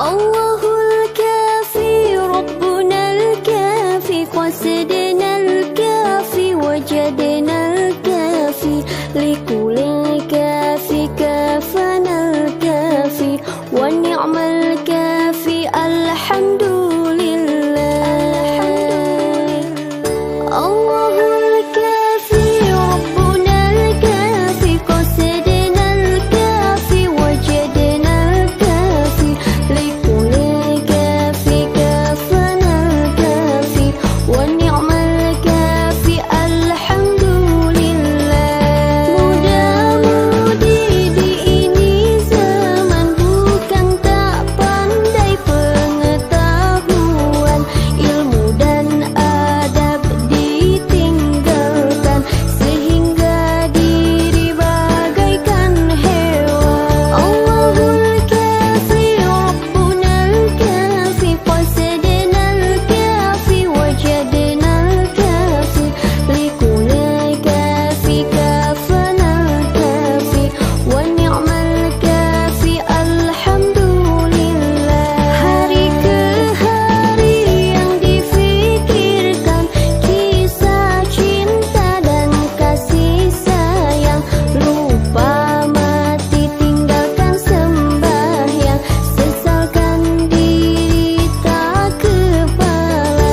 Allahul kafi Rabbuna al-kafi qasidna al-kafi wajadna al-kafi likulli kafi kafana al-kafi wa ni'mal kafi alhamdulillah. Allahul kafi Rabbuna al-kafi qasidna al-kafi wajadna al-kafi likulli kafi kafana al-kafi wa ni'mal kafi alhamdulillah. Mudah-mudi di ini zaman bukan tak pandai pengetahuan, ilmu dan adab ditinggalkan sehingga diri bagaikan hewan. Allahul kafi Rabbuna al-kafi qasidna al-kafi wajadna al-kafi likulli kafi kafana al-kafi wa ni'mal kafi alhamdulillah. Hari ke hari yang difikirkan kisah cinta dan kasih sayang, lupa mati tinggalkan sembahyang, sesalkan diri tak kepala.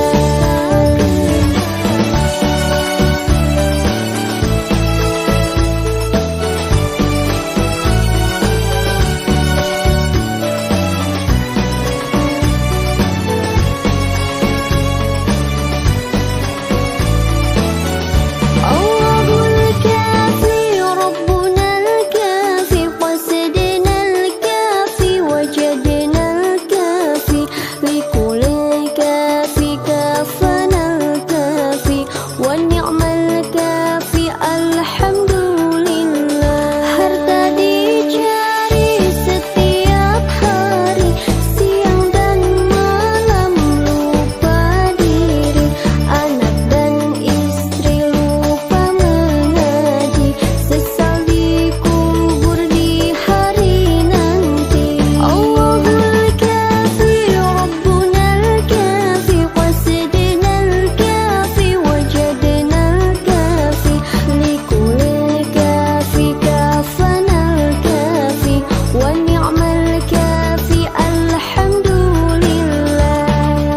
Allahul kafi Rabbuna al-kafi qasidna al-kafi wajadna al-kafi likulli kafi kafana al-kafi wa ni'mal kafi alhamdulillah. Harta dicari setiap hari, siang dan malam lupa diri, anak dan istri lupa mengaji, sesal dikubur di hari nanti. Allahul kafi Rabbuna al-kafi qasidna al-kafi wajadna al-kafi likulli kafi kafana al-kafi wa ni'mal kafi alhamdulillah.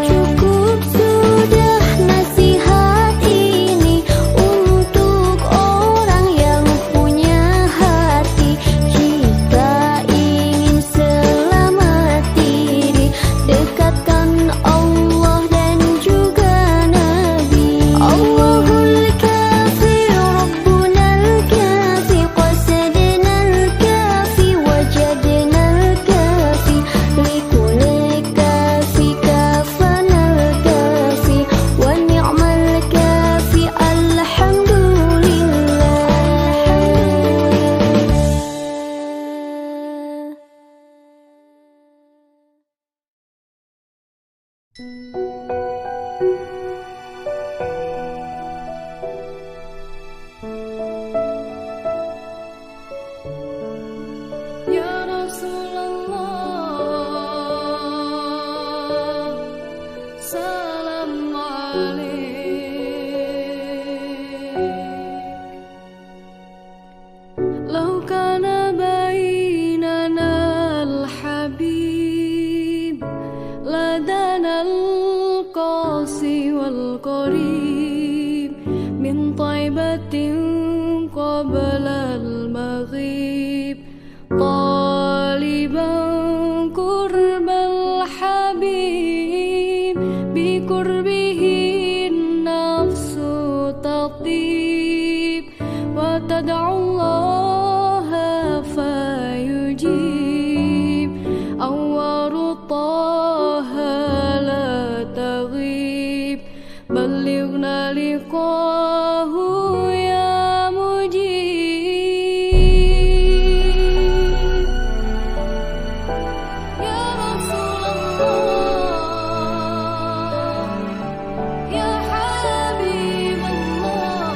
Cukup sudah nasihat ini untuk orang yang punya hati. Jika ingin selamat diri, dekatkan Allah dan juga Nabi. Allahul kafi Rabbuna al-kafi qasidna al-kafi wajadna al-kafi likulli kafi kafana al-kafi wa ni'mal kafi alhamdulillah. Ya Rasulullah, salam alaik. Lau kana bainana al-habib ladana al-qasi wal-qarib min taibatin qabla al-maghrib taliban qurbal habib biqurbihi nafsu tatib wa tad'u Allah fayujib awwaru taha la taghib ballighna liqahu ya mujib. Ya Rasulullah, ya Habibullah,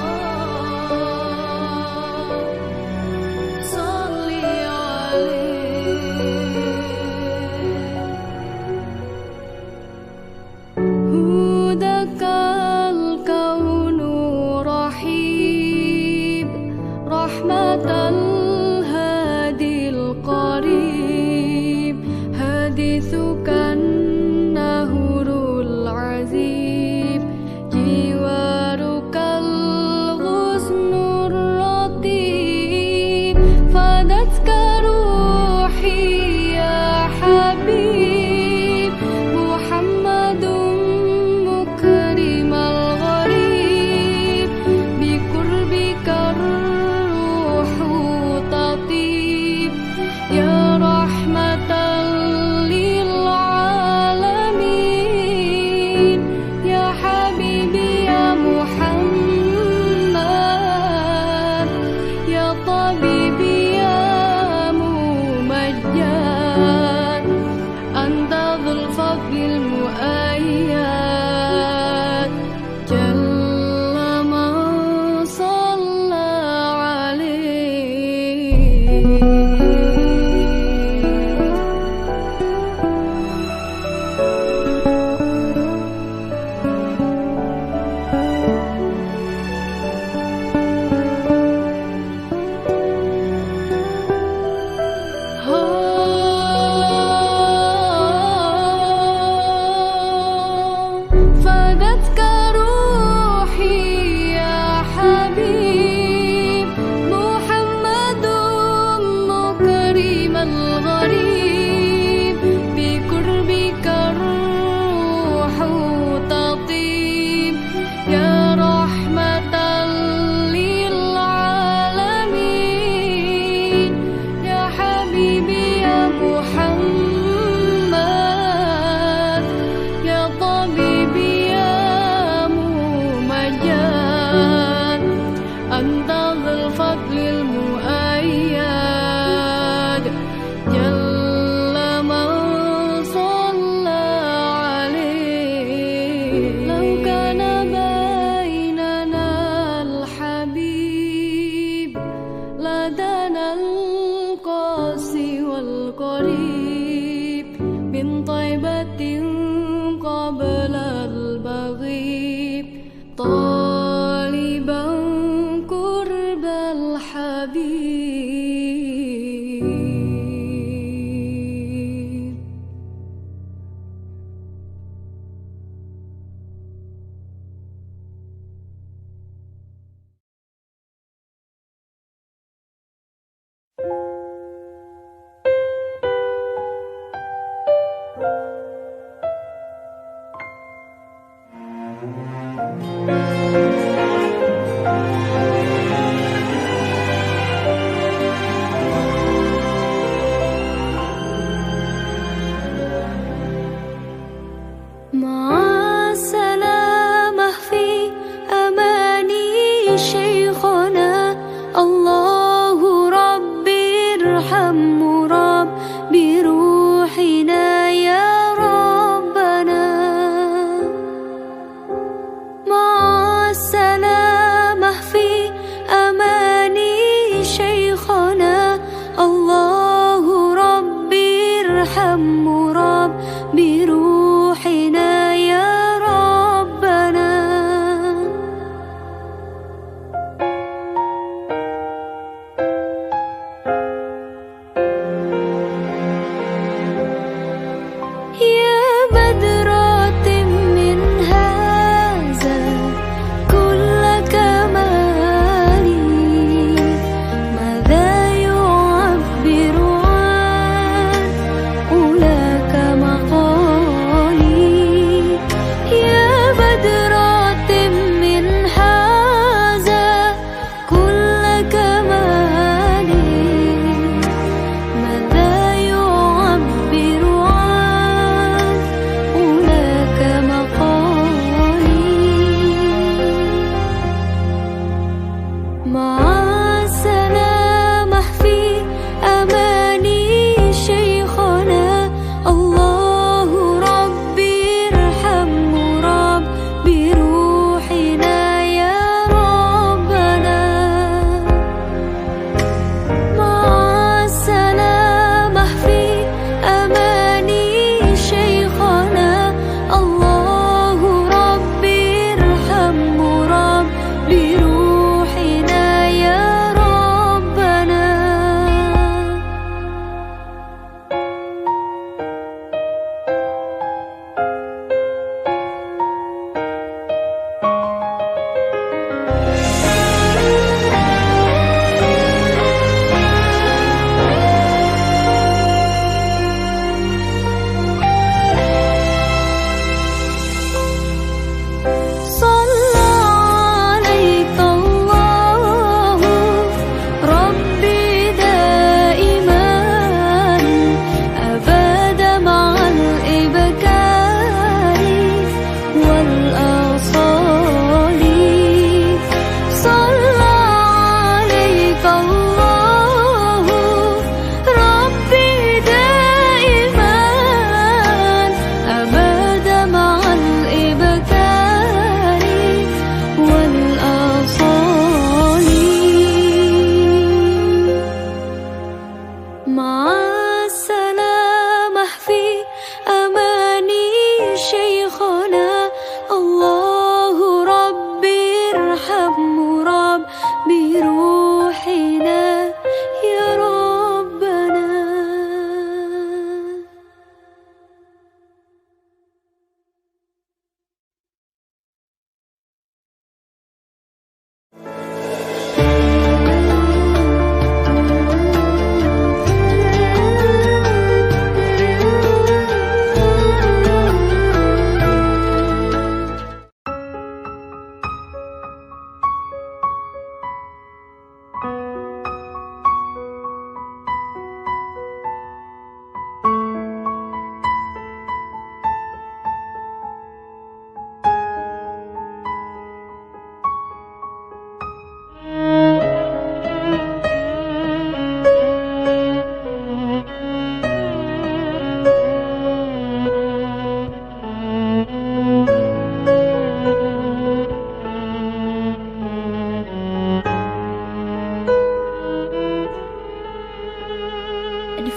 الفضل المؤيد جل من صلى عليه لو كان بيننا الحبيب لدانا القاسي والقريب من طيبة قبل البغيب طالبا قرب الحبيب. مع السلامة في أماني شيخنا الله ربي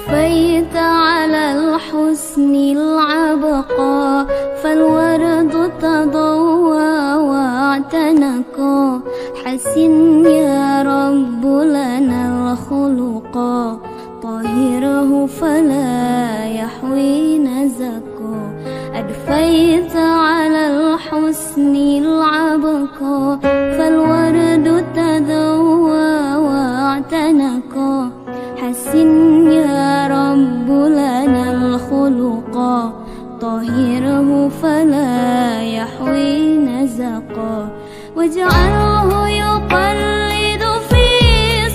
أدفيت على الحسن العبقى فالورد تضوى واعتنقا حسن يا رب لنا الخلقا طهره فلا يحوي نزقا أدفيت على الحسن العبقى فالورد تضوى واعتنقا حسن يا رب لنا الخلقا طهره فلا يحوي نزقا واجعله يقلد في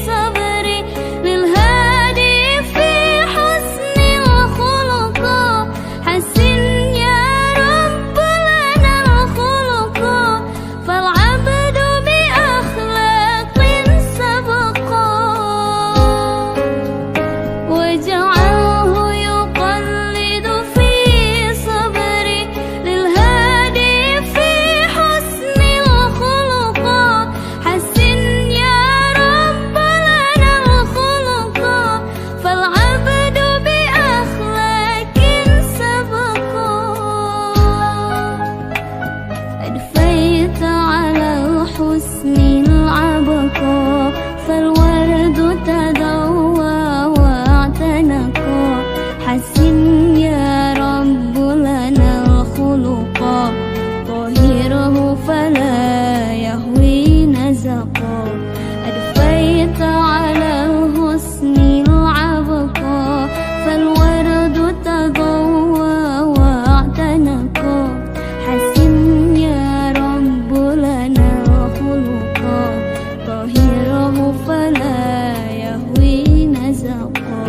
صبري للهادي في حسن الخلقا حسن يا رب لنا الخلقا فالعبد بأخلاق سبقا واجعله يقلد في صبري للهادي في حسن الخلقا حسن يا رب لنا الخلقا فالعبد بأخلاق سبقا أدفيت على الحسن العبقا فالورد تضوى واعتنقا حسن يا رب لنا الخلقا طهره فلا يهوي نزقا أدفيت على الحسن العبقا فالورد تضوى واعتنقا حسن يا رب لنا الخلقا طهره فلا يهوي نزقا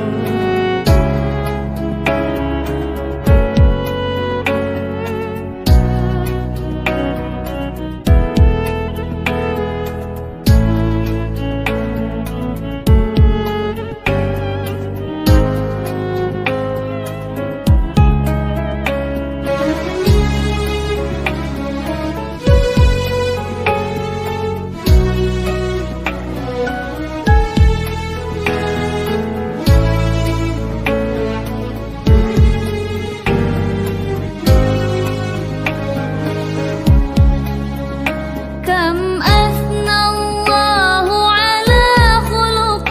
كم أثنى الله على خلق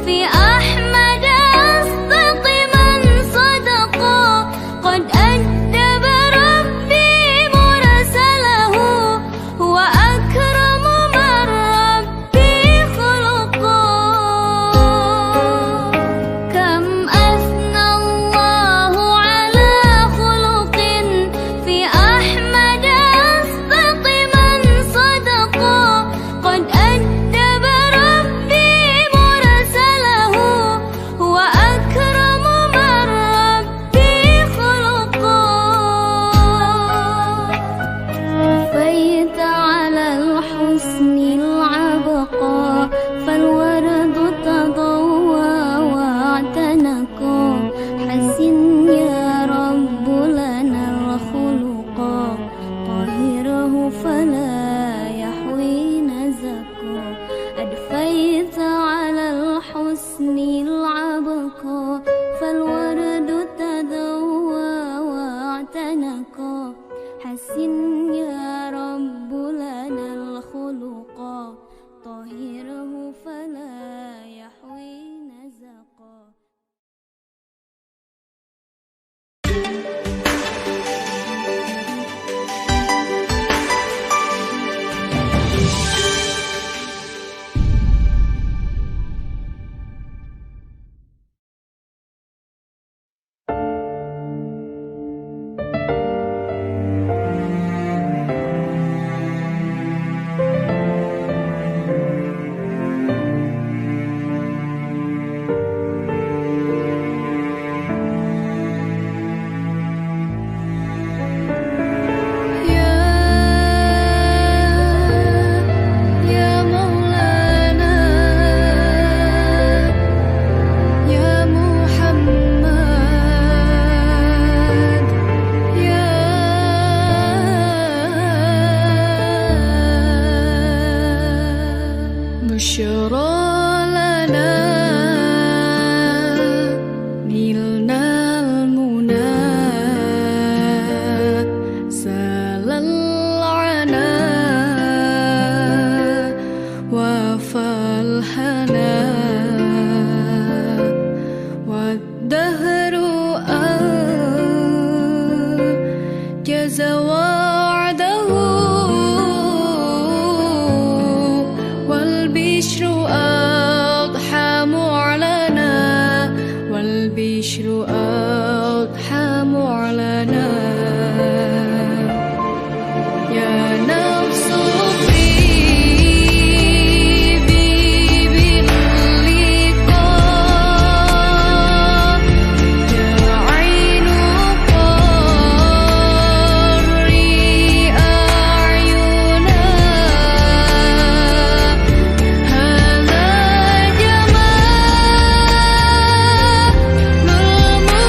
في أحمد أصدق من صدقا قد أدب ربي مرسله هو أكرم من ربي خلقا كم أثنى الله على خلق في أحمد أصدق من صدقا قد أدب ربي مرسله هو أكرم من ربي خلقا أدفيت على الحسن العبقا فالورد تضوى واعتنقا حسن يا رب لنا الخلقا طهره فلا يحوي نزقا أدفيت على الحسن العبقا فالورد تضوى واعتنقا حسن يا رب لنا الخلقا طهره فلا يحوي نزقا الهنا والدهر أنجز وعده والبشر أضحى معلنا والبشر أضحى معلنا يا نفس طيبي باللقاء يا عين قري أعينا هذا جمال المصطفى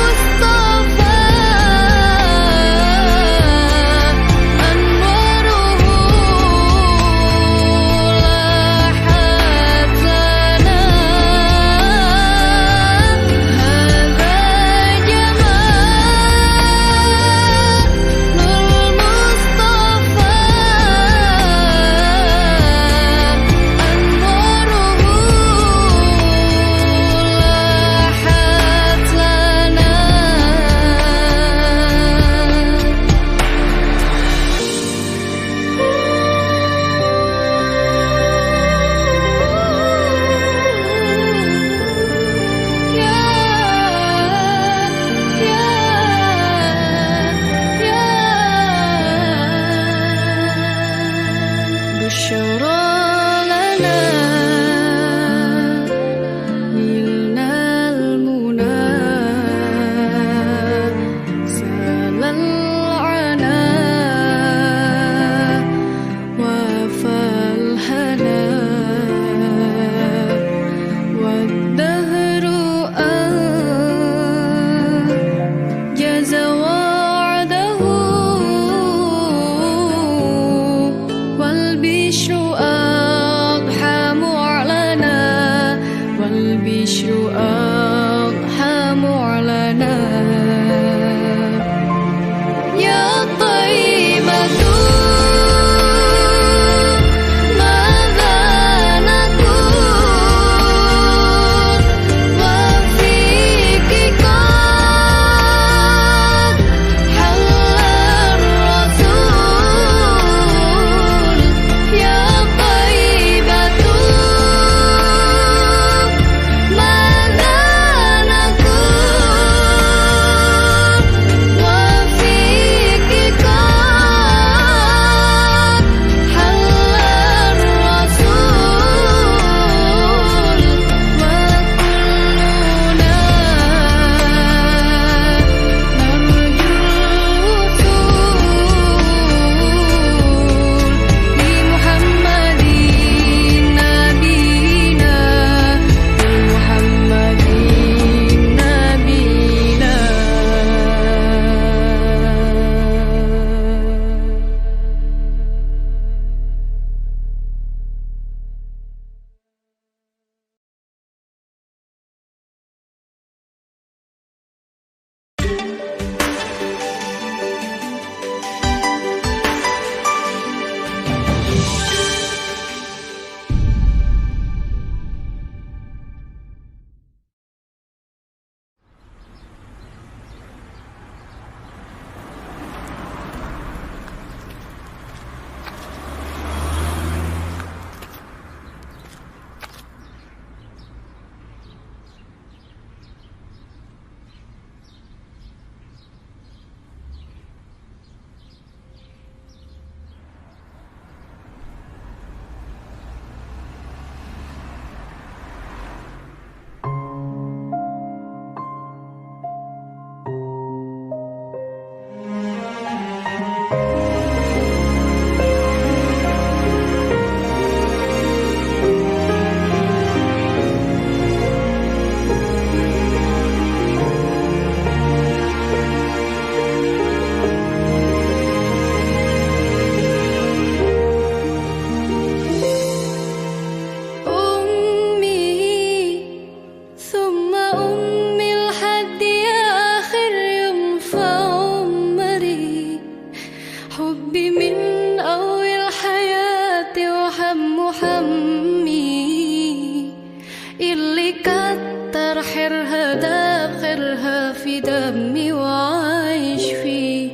في دمي وعايش فيه.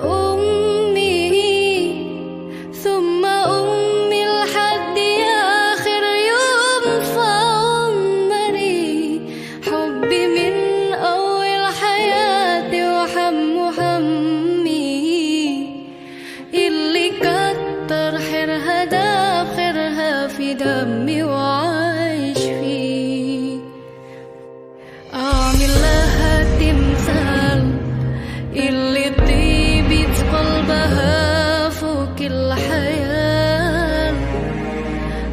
أمي ثم أمي لحد آخر يوم في عمري، حبي من أول حياتي همي اللي كتر خيرها ده خيرها في دمي وعايش فيه. أعمل لها تمثال اللي طيبة قلبها فوق الحياة،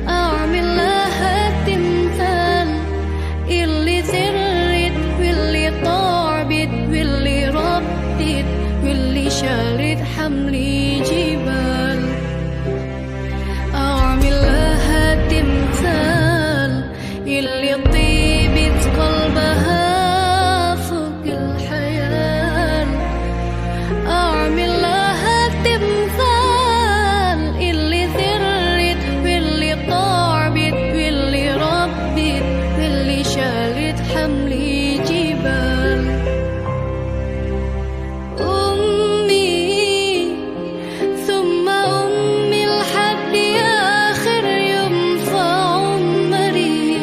أعمل لها تمثال اللي زرت واللي طعبت واللي ربت واللي شالت حملي جبال. أعمل لها تمثال اللي طيبة قلبها فوق الحياة، أعمل لها تمثال اللي ذرت واللي طعبت واللي ربت واللي شالت حملي جبال. أمي ثم أمي لحد آخر يوم في عمري،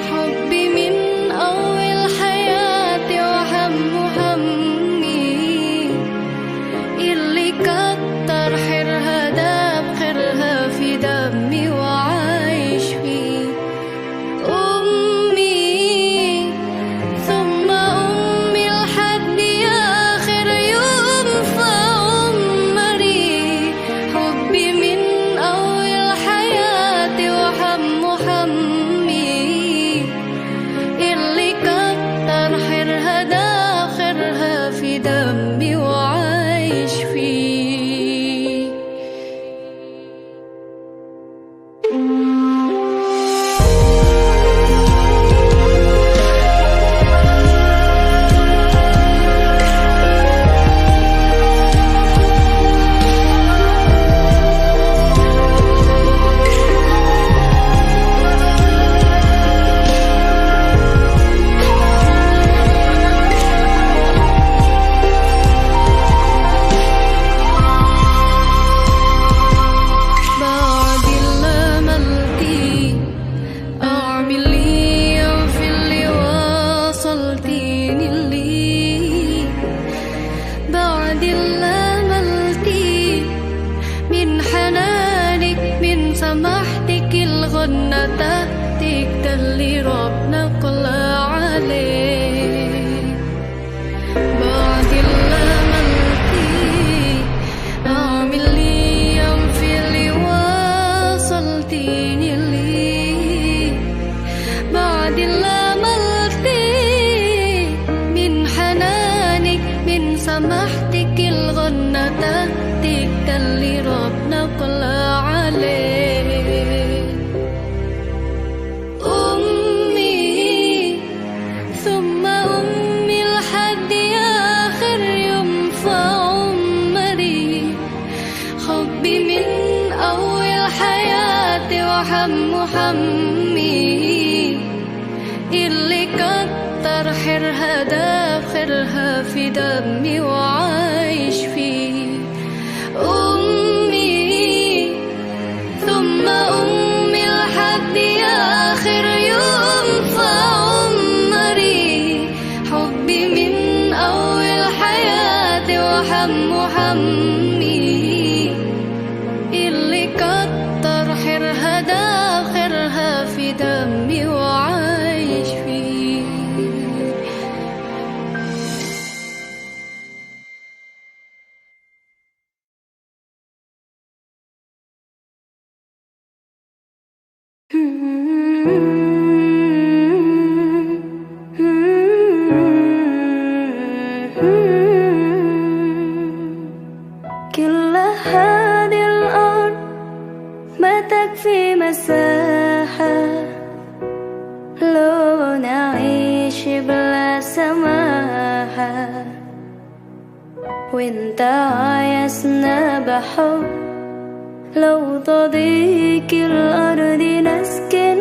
حبي من أول حياتي همي اللي كتر خيرها ده بخيرها في دمي وعايش فيه. أمي ثم أمي لحد آخر يوم في عمري، حبي من أول حياتي همي اللي كتر خيرها ده خيرها في دمي وعايش فيه. بعد اللي عملتي أعمل لي في اللي وصلتيني ليه. بعد اللي عملتي من حنانك من سماحتك الغنى تحتك ده اللي ربنا قلع عليه. بعد اللي عملتي أعمل لي في اللي وصلتيني ليه. بعد اللي عملتي من حنانك من سماحتك الغنى تحتك ده اللي ربنا قلع عليه. أمي ثم أمي لحد آخر يوم في عمري، حبي من أول حياتي همي اللي كتر خيرها ده خيرها في دمي وعايش فيه. أمي ثم أمي لحد آخر يوم في عمري، حبي من أول حياتي همي اللي كتر خيرها ده خيرها في دمي وعايش فيه. كل هذه الأرض ما تكفي مساحة لو نعيش بلا سماحة، وانت عايزنا بحب لو تضيق الأرض نسكن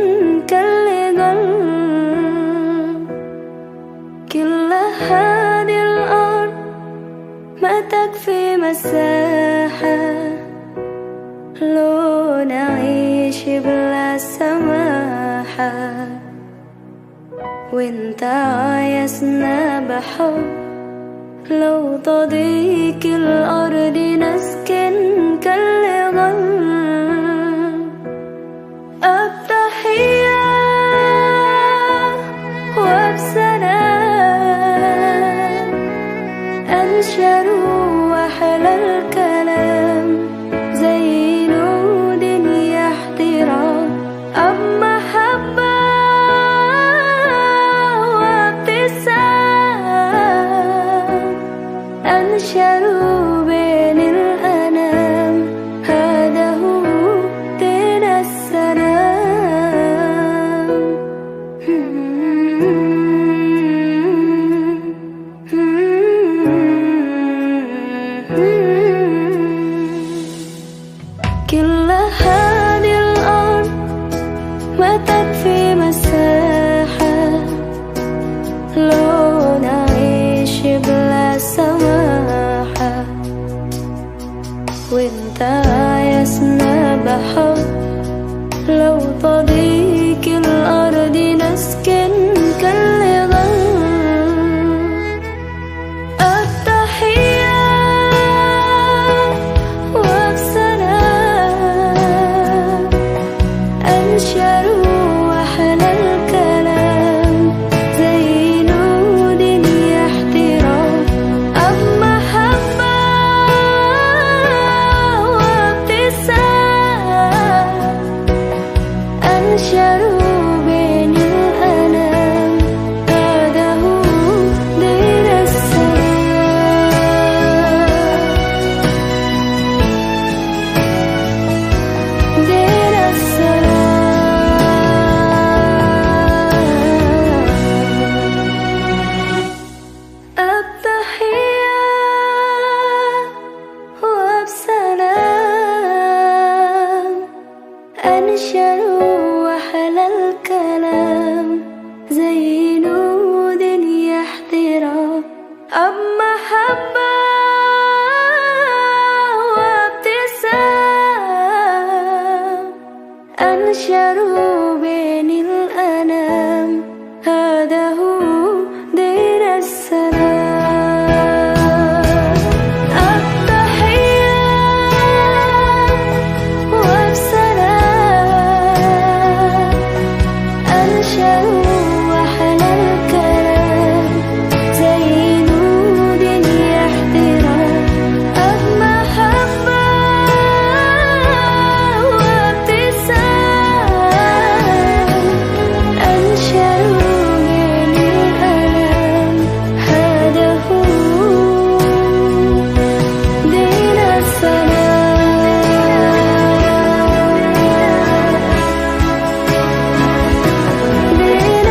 كالجل. كل مساحة لو نعيش بلا سماحة، وانت عايزنا بحب لو تضيق الأرض نسكن كالغل. التحية وبسلام أنشروا أحلى الكلام زي نود يحترام. أب محبة وابتسام أنشروا بين الأنام، هذا هو دين السلام. كل هذه الأرض ما تكفي مساحة لو نعيش بلا سماحة، وانت عايزنا بحب لو تضيق الأرض نسكن كالغل. التحية وبسلام أنشروا أحلى الكلام زي نود يحترام. أب محبة وابتسام أنشروا بين الأنام، هذا هو دين السلام. دين السلام. التحية وبسلام أنشروا أحلى الكلام زي نود يحترام. أب محبة وابتسام أنشروا بين الأنام، هذا هو دين السلام. التحية وبسلام أنشروا أحلى الكلام زي نود يحترام. أب محبة وابتسام أنشروا بين الأنام، هذا هو دين السلام. دين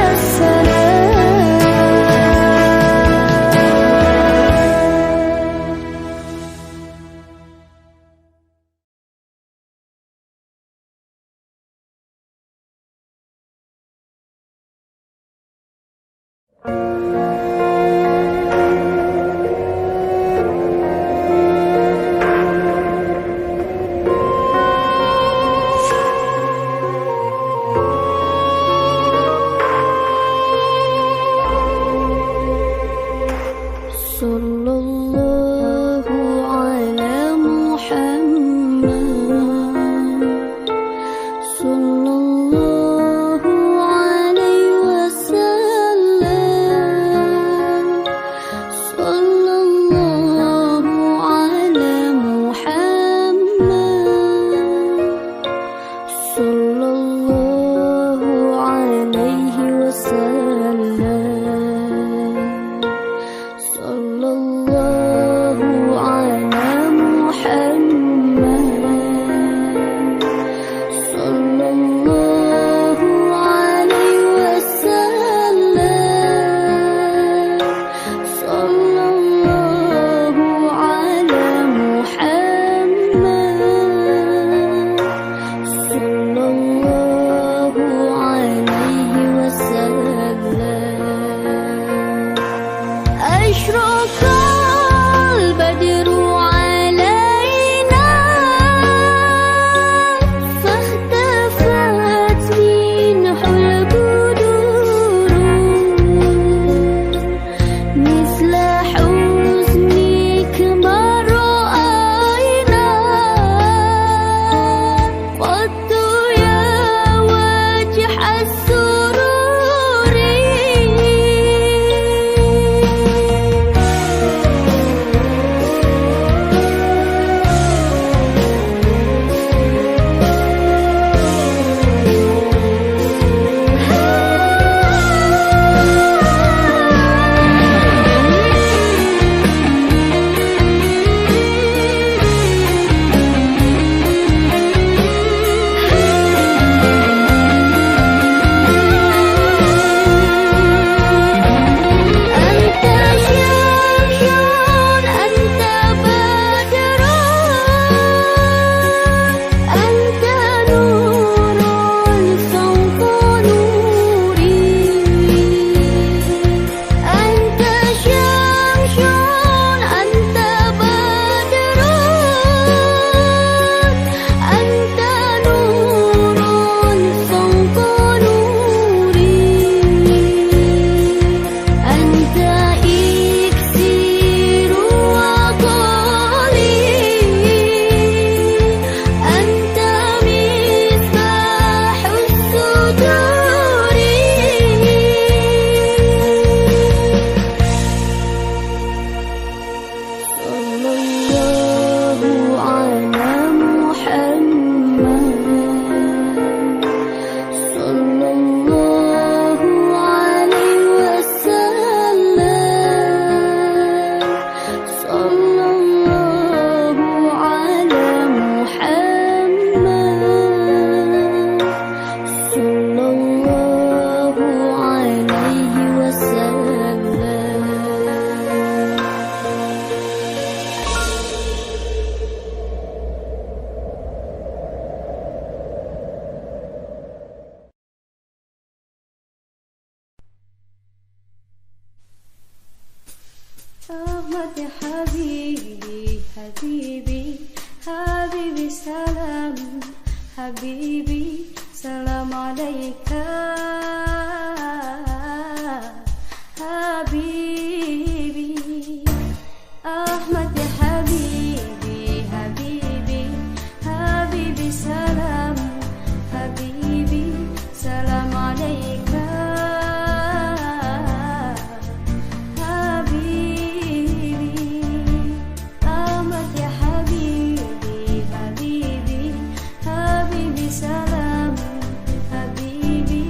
السرور Ahmad ya Habibi, Habibi, Habibi salam, Habibi salam alaika, Habibi. Ahmad ya Habibi, Habibi, Habibi salam, Habibi salam alaika. Salam, Habibi,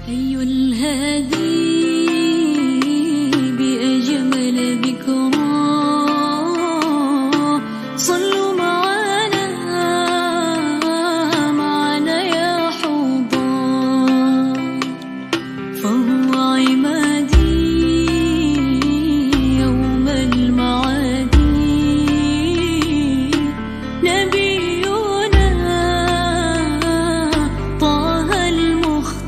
أي الهادي بأجمل ذكرى صلوا معنا يا حضار فهو عمادي يوم المعاد نبينا طه المختار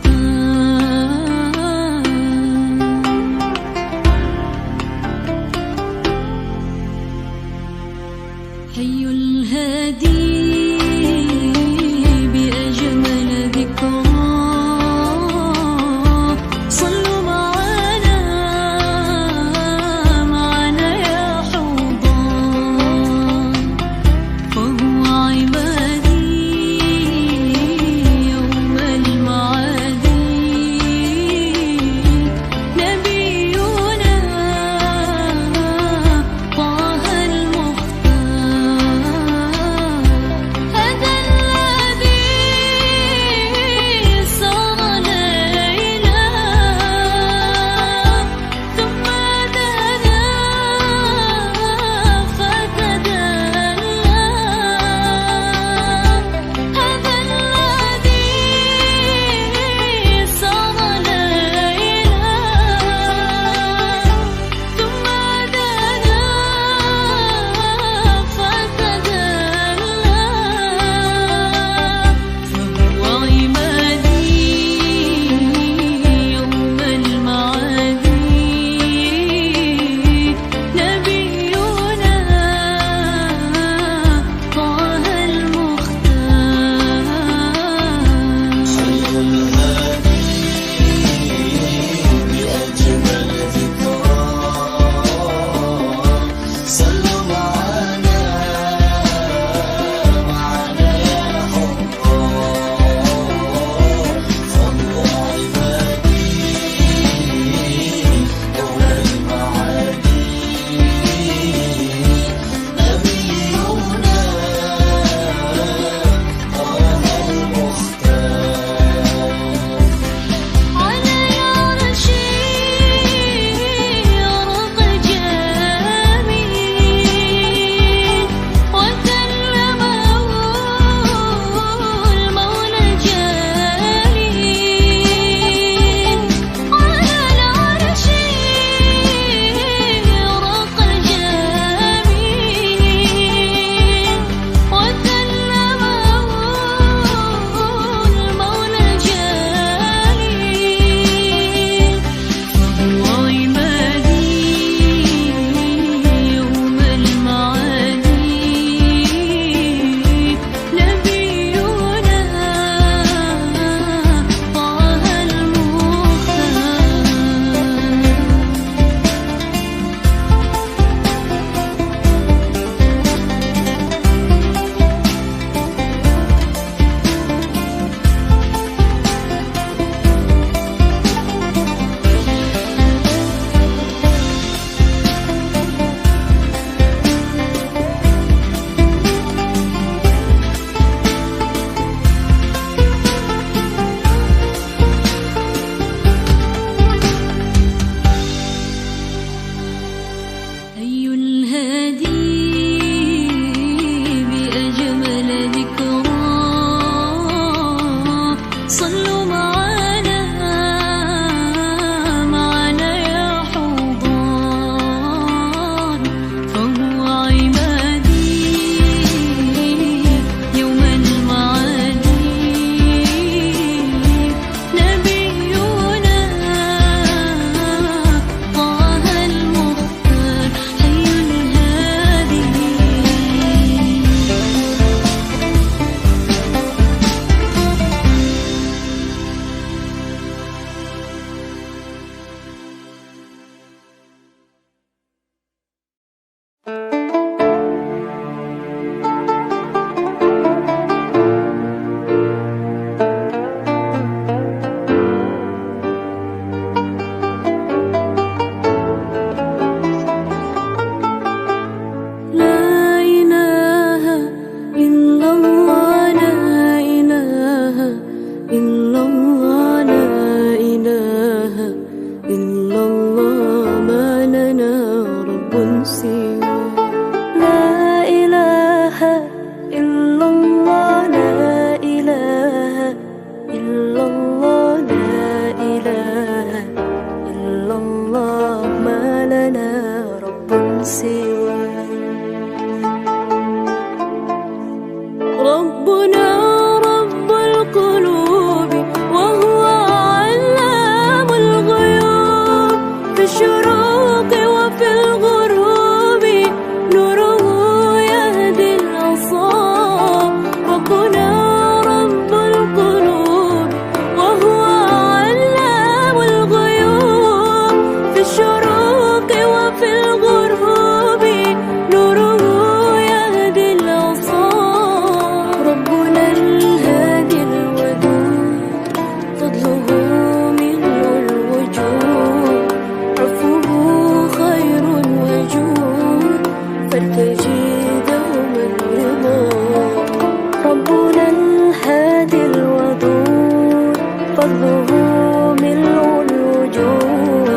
فضله ملء الوجود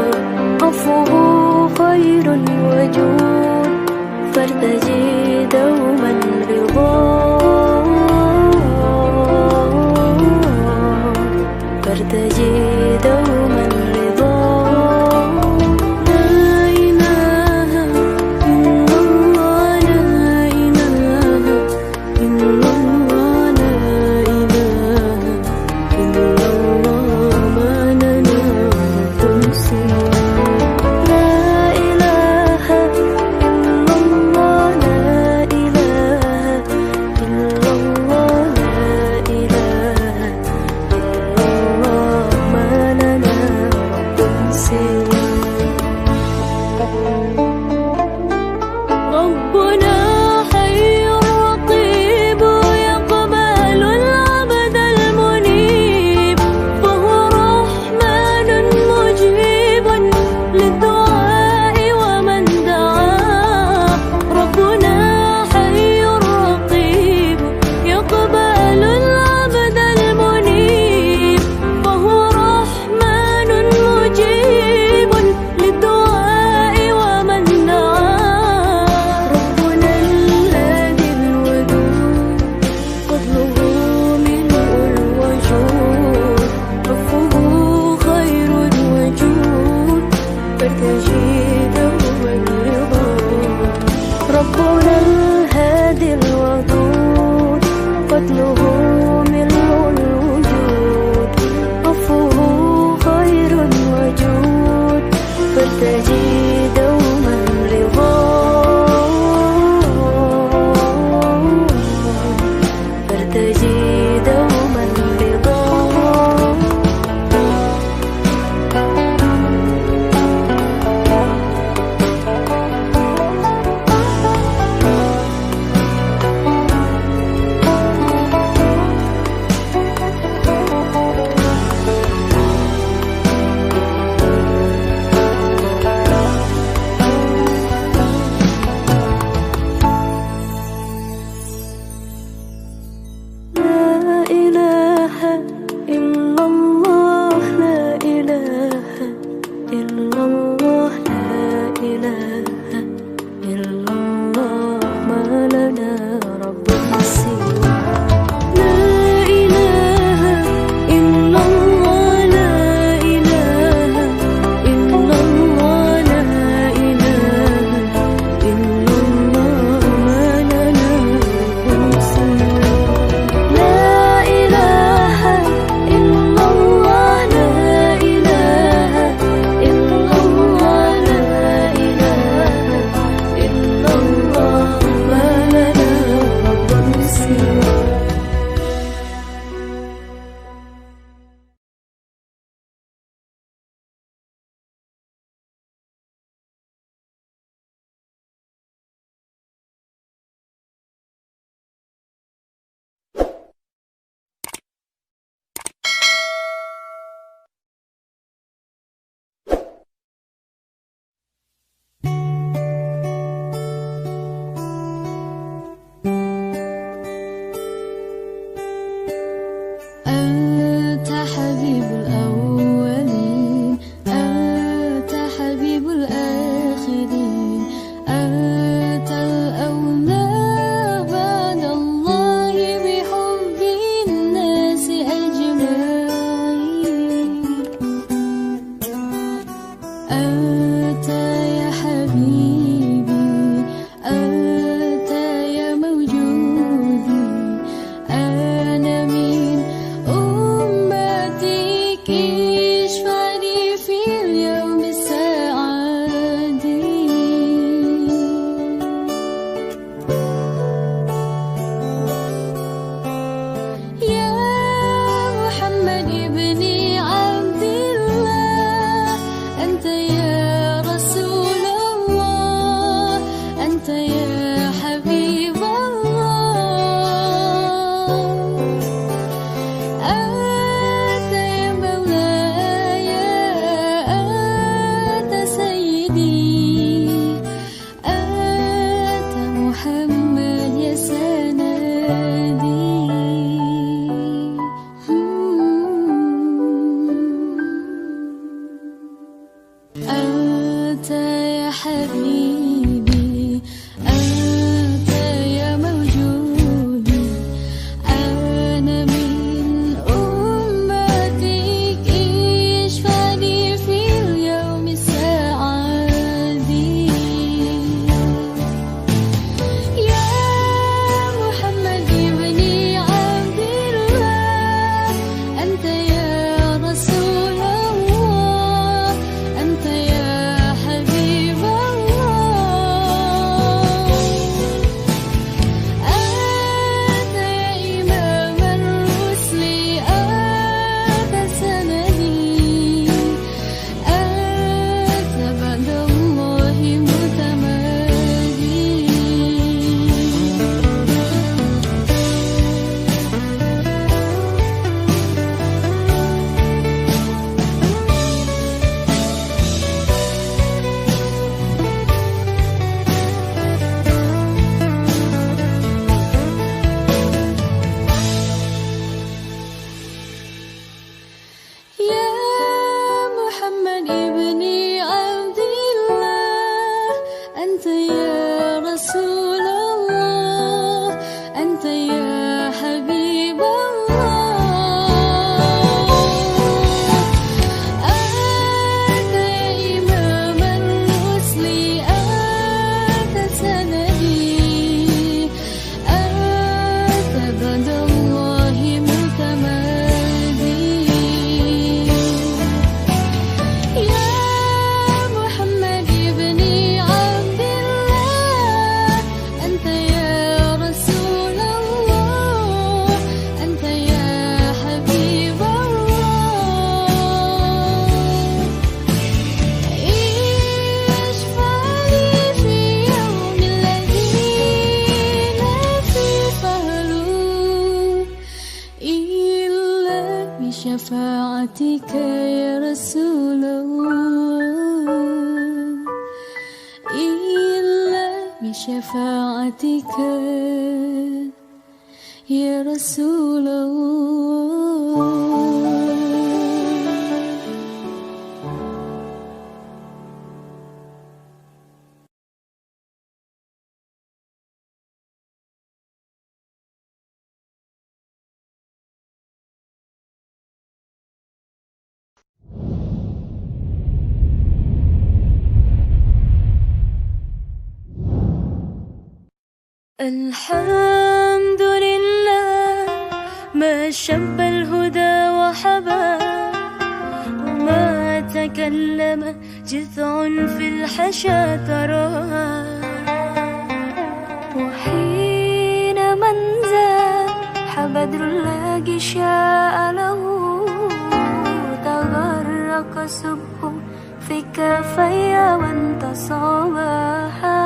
عفوه خير وجود فارتجي دوما رضا فارتجي دوما رضا لا إله إلا الله لا إله إلا الله لا إله إلا الله ما لنا رب سواه لا إله إلا الله لا إله إلا الله لا إله إلا الله ما لنا رب سواه ربنا حي رقيب يقبل العبد المنيب فهو رحمن مجيب للدعاء ومن دعاه ربنا حي رقيب يقبل العبد المنيب فهو رحمن مجيب للدعاء ومن دعاه ربنا الهادي الودود فضله ملء الوجود عفوه خير وجود فارتجي دوما رضا ربنا الهادي الودود فضله ملء الوجود عفوه خير وجود فارتجي دوما رضا فارتجي دوما رضا لا إله إلا الله لا إله إلا الله لا إله إلا الله ما لنا رب سواه لا إله إلا الله لا إله إلا الله لا إله إلا الله ما لنا رب سواه لا إله إلا الله لا إله إلا الله لا إله إلا الله ما لنا رب سواه أنت حبيب الأولين أنت حبيب الآخرين أنت الأولى بعد الله بحب الناس أجمعين أنت يا حبيبي أنت يا موجودي أنا من أمتك اشفع لي في اليوم السعادي يا محمد ابن عبد الله أنت يا رسول الله أنت يا حبيب الله أنت يا مولاي حبيبي أنت يا موجودي أنا من أمتك اشفع لي في اليوم السعادي يا محمد ابن عبد الله أنت يا رسول الله أنت يا حبيب الله أنت يا إمام الرسل أنت سندي أنت بعد الله متمادي يا محمد ابن عبد الله أنت يا رسول الله أنت يا حبيب الله أنت يا إمام الرسل أنت سندي أنت بعد الله متمادي يا محمد ابن عبد الله أنت يا رسول الله أنت يا حبيب الله اشفع لي في يوم الذين فيه فهلوا إلا بشفاعتك يا رسول الله إلا بشفاعتك يا رسول الله الحمد لله ما شب الهدى وحبا وما تكلم جذع في الحشا تراها وحين من زاح بدر الله شاء له تغرق سبه في كفي وانتصابها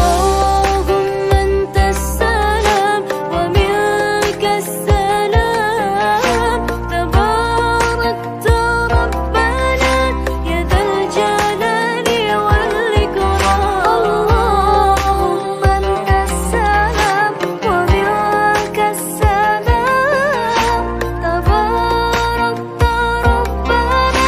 اللهم أنت السلام ومنك السلام تباركت ربنا يا ذا الجلال والإكرام اللهم أنت السلام ومنك السلام تباركت ربنا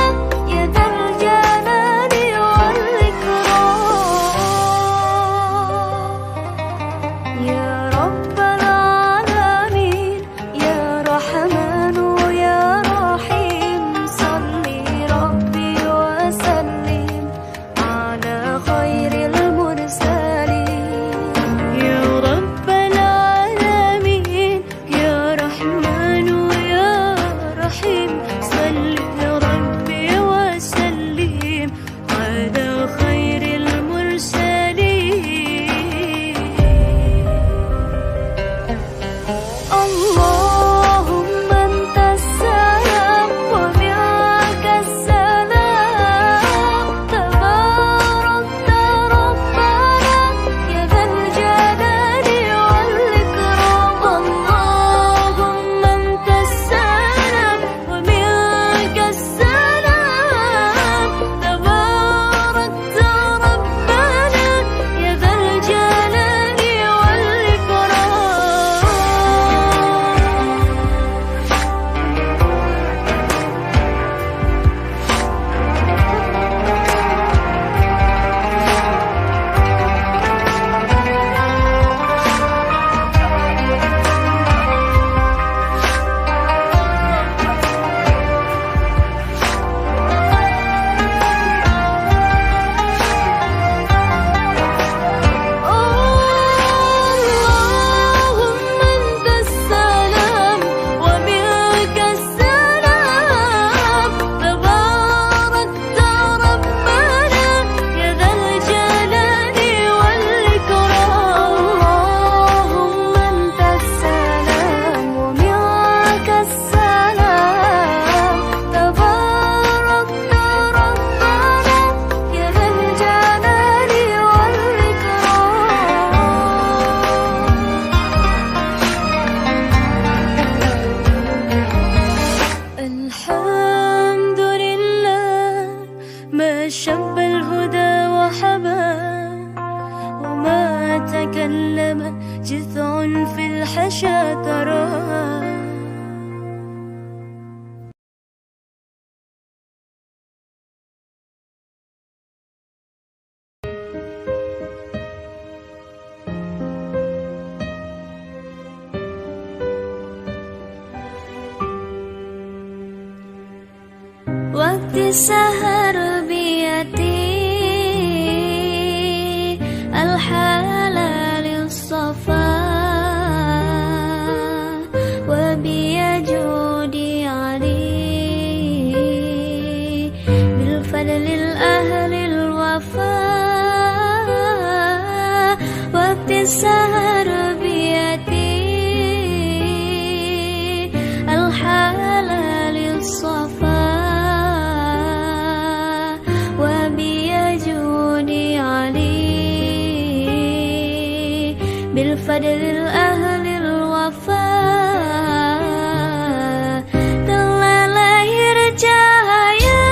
السهر بيدي الحلال الصفا وبيجودي علي بالفضل الأهل الوفا وقت السهر بيدي الحلال الصفا وبيجودي علي بالفضل الأهل الوفا telah lahir cahaya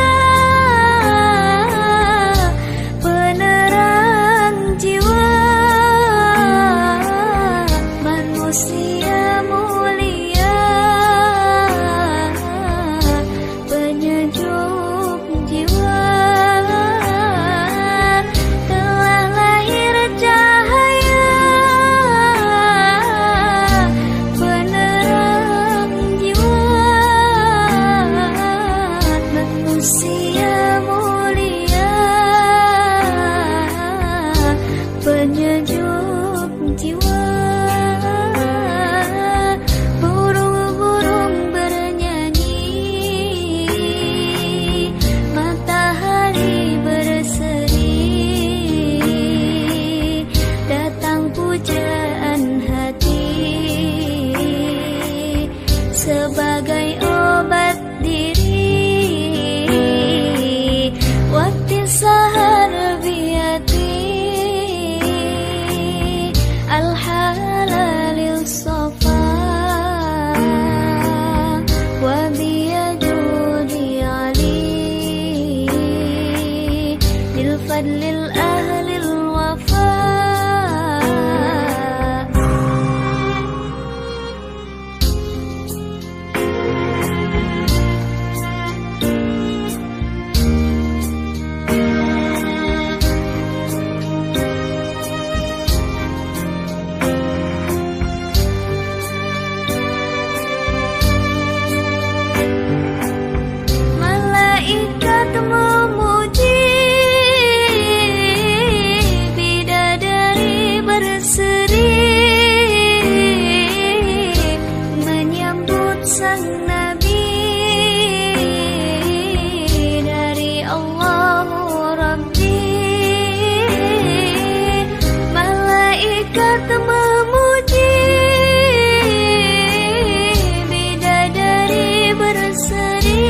penerang jiwa manusia mulia penyejuk jiwa telah lahir cahaya penerang jiwa manusia mulia penyejuk jiwa burung-burung bernyanyi matahari berseri datang pujaan hati sebagai obat diri waktu sahar biyati الحلال الصفا وبيجودي علي بالفضل الأهل الوفا malaikat memuji bidadari berseri menyambut sang nabi dari Allahu Rabbi malaikat memuji bidadari berseri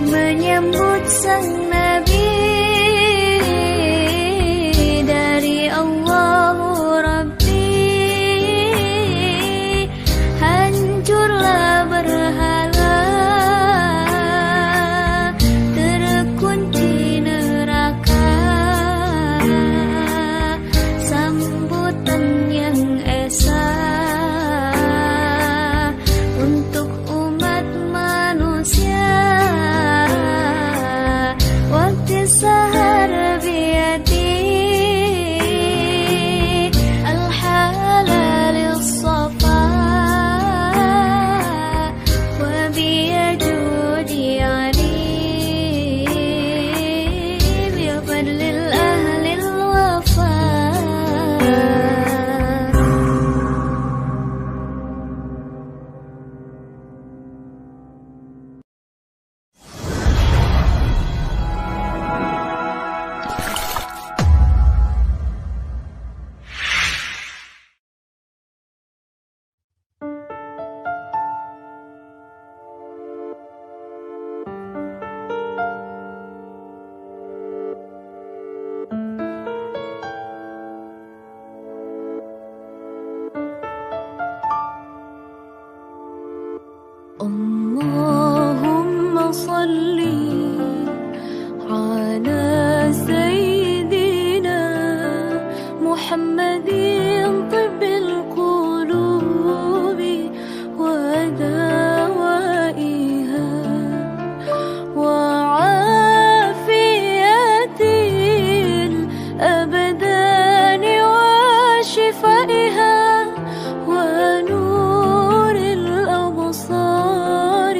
menyambut sang nabi dari Allahu Rabbi hancurlah berhala terkunci neraka sambutan yang esa untuk umat manusia waktu sahar biyadi الحلال الصفا وبيجودي علي بفضل الأهل الوفا اللهم صل على سيدنا محمد طب القلوب ودوائها وعافية الأبدان وشفائها ونور الأبصار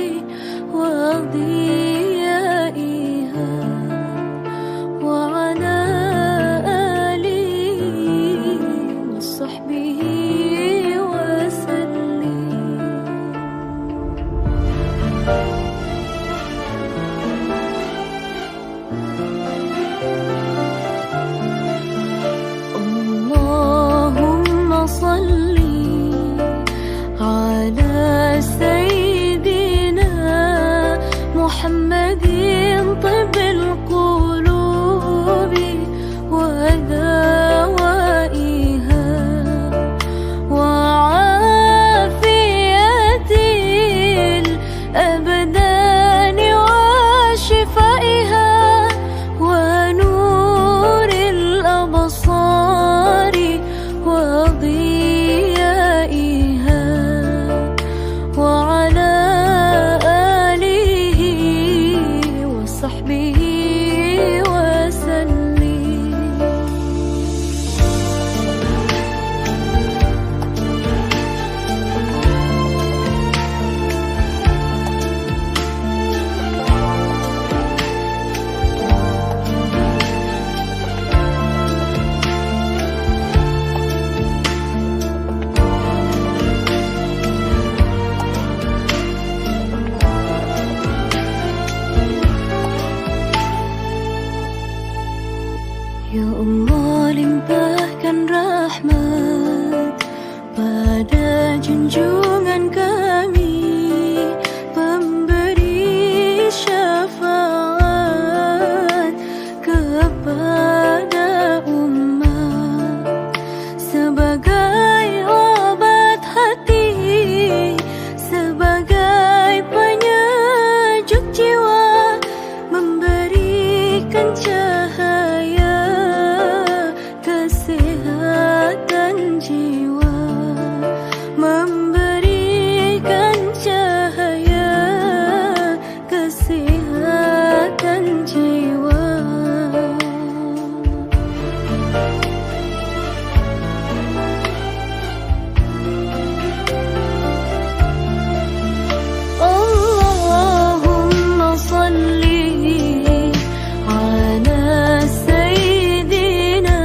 junjungan kami, pemberi syafaat kepada umat, sebagai obat hati, sebagai penyejuk jiwa, memberikan cahaya kesehatan jiwa, memberikan cahaya kesehatan jiwa. Allahumma salli ala sayyidina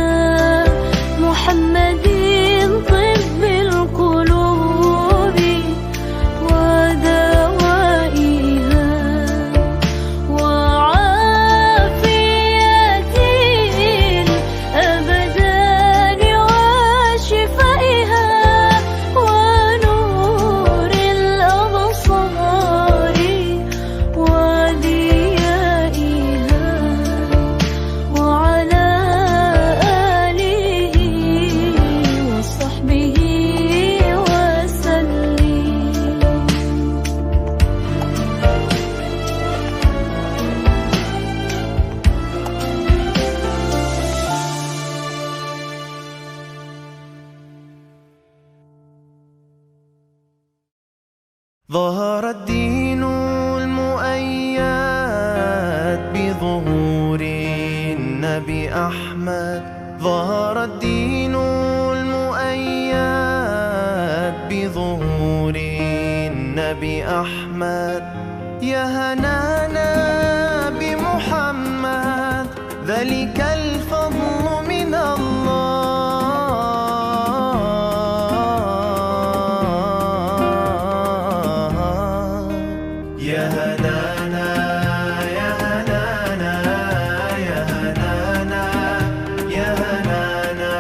Muhammadin tibbil qulubi wa dawaiha wa afiyatil abdani wa shifaiha wa nuril absari wa diyaiha wa ala alihi wa sahbihi wa sallim. ظهر الدين المؤيد بظهور النبي أحمد. ظهر الدين المؤيد بظهور النبي أحمد. يا هنانا بمحمد، ذلك الفضل من الله. يا هنانا يا هنانا يا هنانا يا هنانا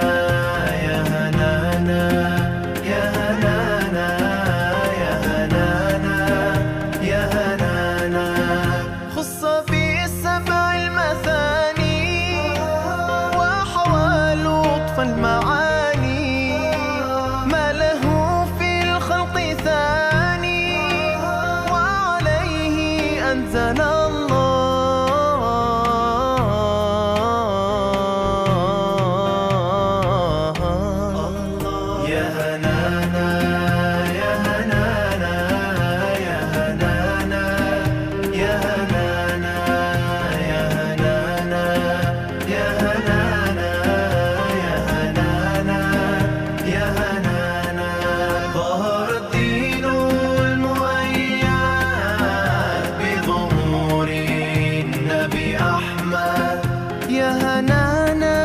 يا هنانا يا هنانا يا هنانا يا هنانا. خص بالسبع المثاني وحوى لطف المعاني، ما له في الخلق ثاني وعليه أنزل الله. يا هنانا يا هنانا يا هنانا يا هنانا يا هنانا يا هنانا يا هنانا يا هنانا. ظهر الدين المؤيد بظهور النبي أحمد. يا هنانا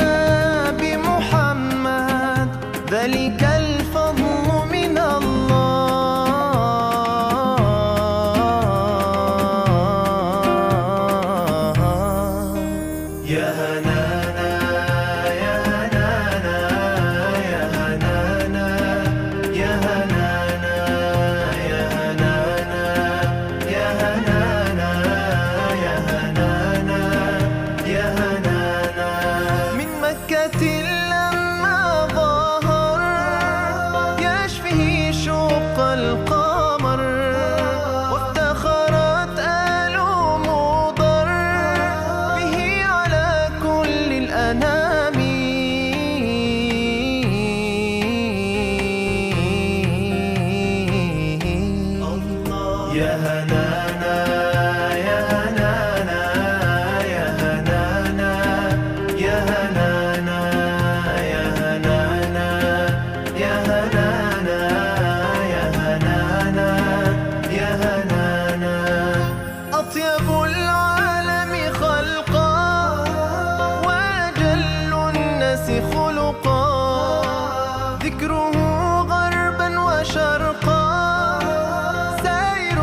بمحمد، ذلك الفضل من الله. يا هنانا يا هنانا يا هنانا يا هنانا يا هنانا يا هنانا يا هنانا يا هنانا. من مكة لما ظهر يشفيه شق القمر، وافتخرت آل مضر به على كل الأنام. يا هنانا يا هنانا يا هنانا يا هنانا يا هنانا يا هنانا يا هنانا يا هنانا. أطيب العالم خلقا وأجل الناس خلقا، ذكره غربا وشرقا، سائر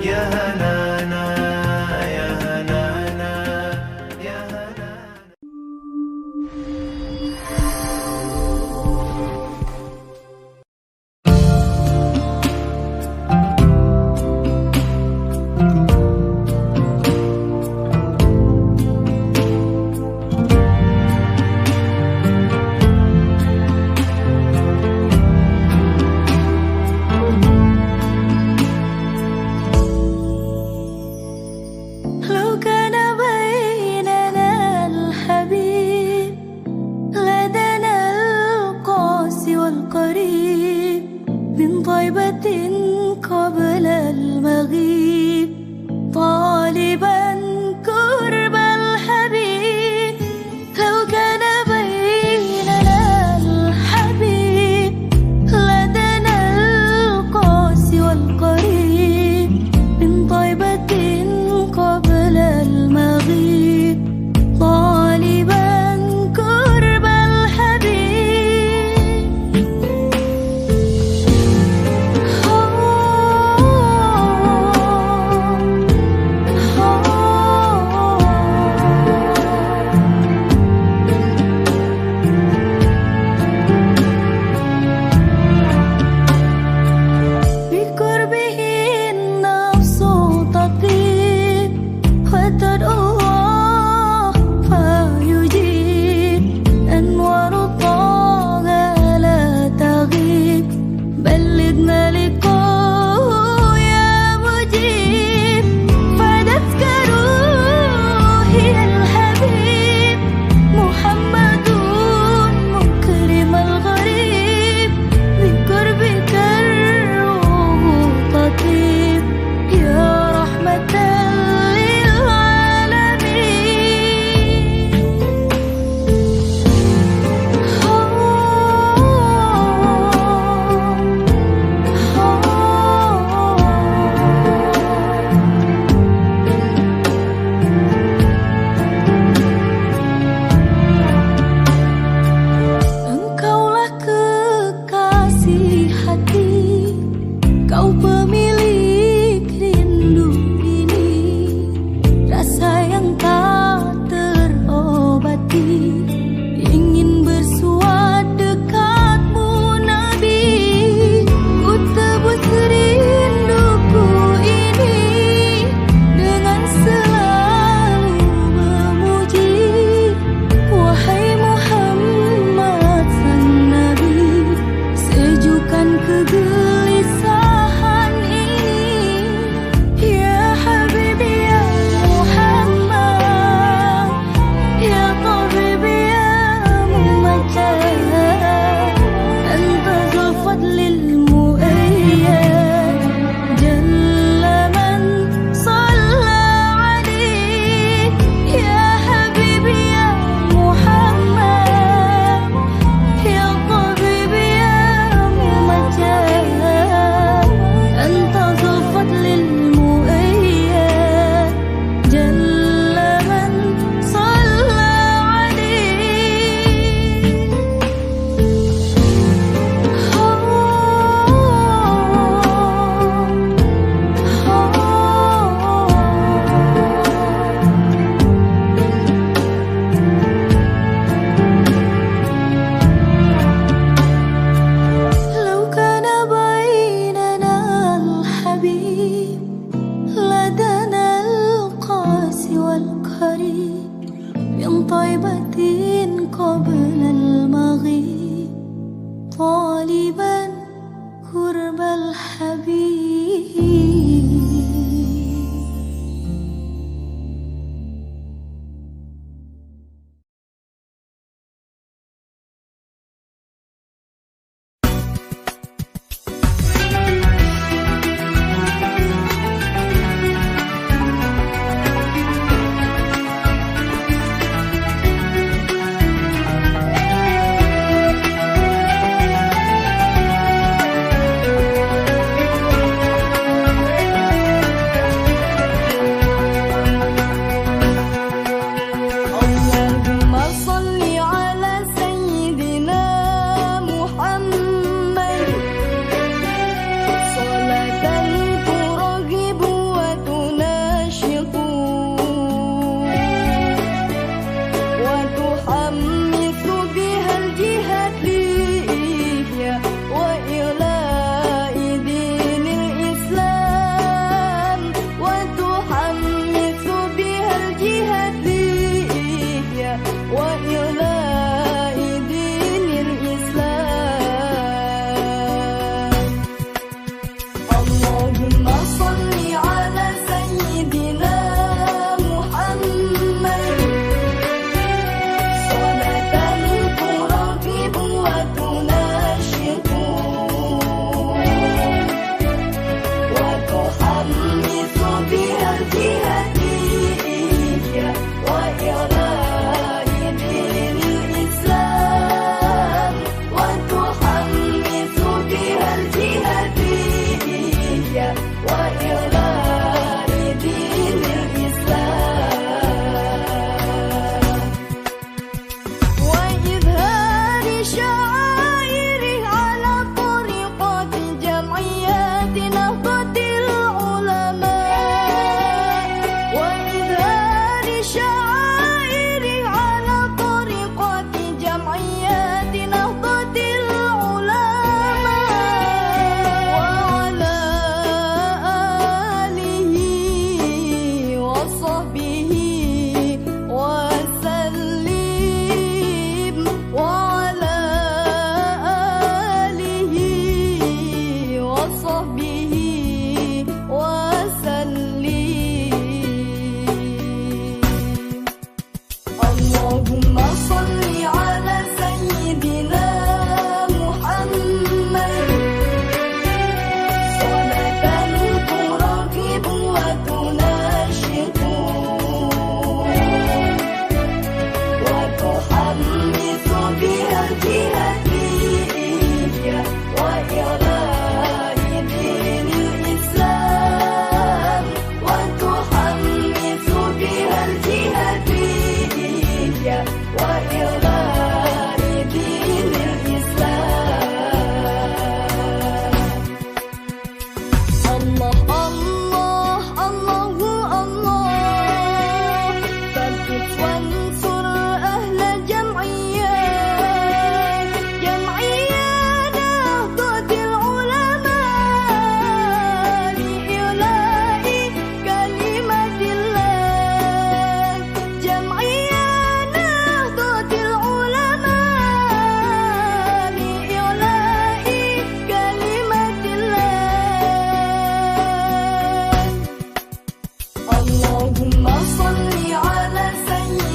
يا هنانا يا هنانا يا هنانا.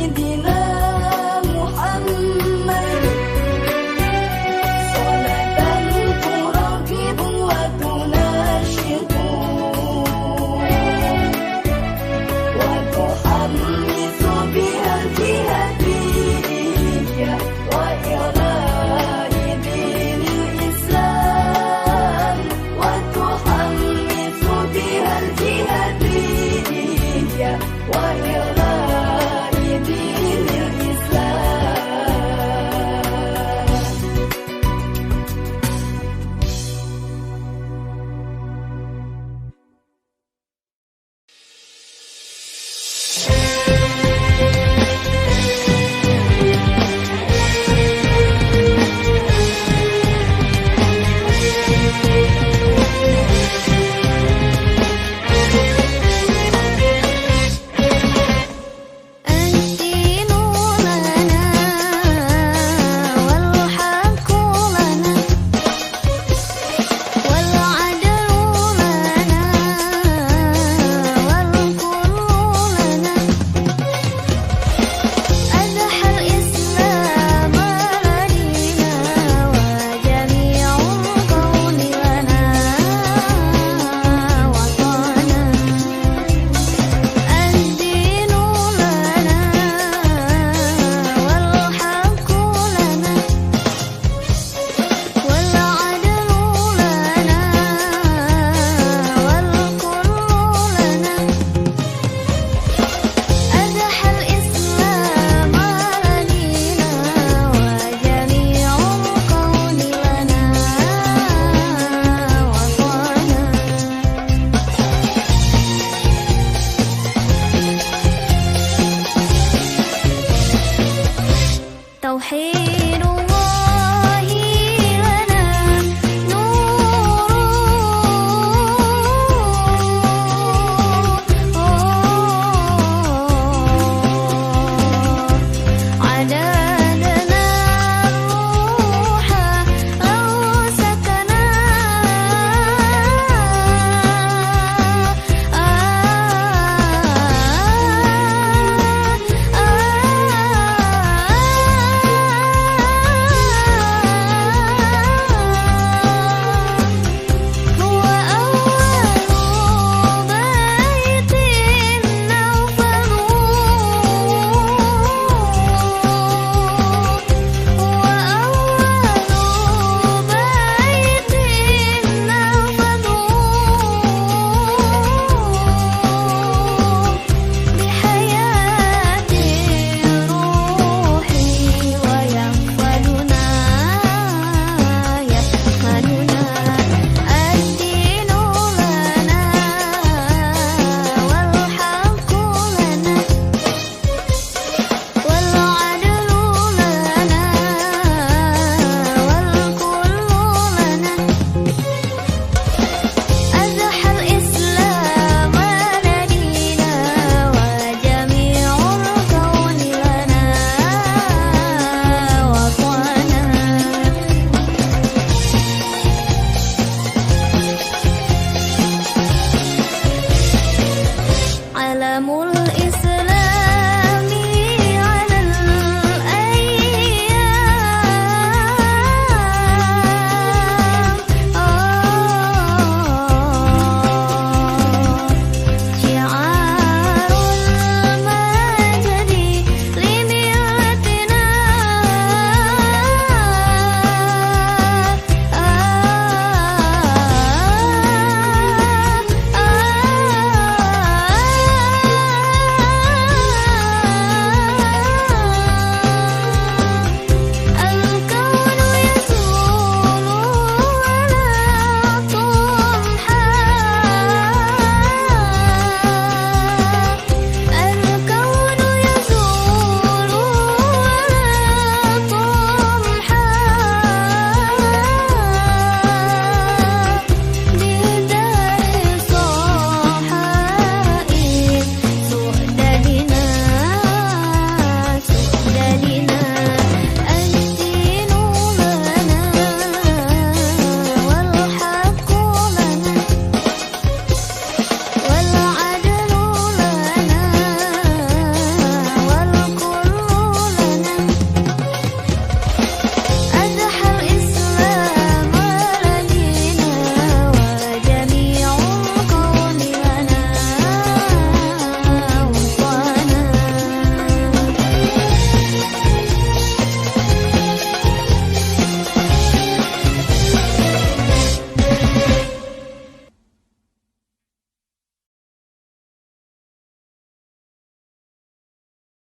سيدنا محمد صلاة ترغب وتنشط وتحمس بها الجهادية وإعلاء دين الإسلام وتحمس بها الجهادية وإعلاء دين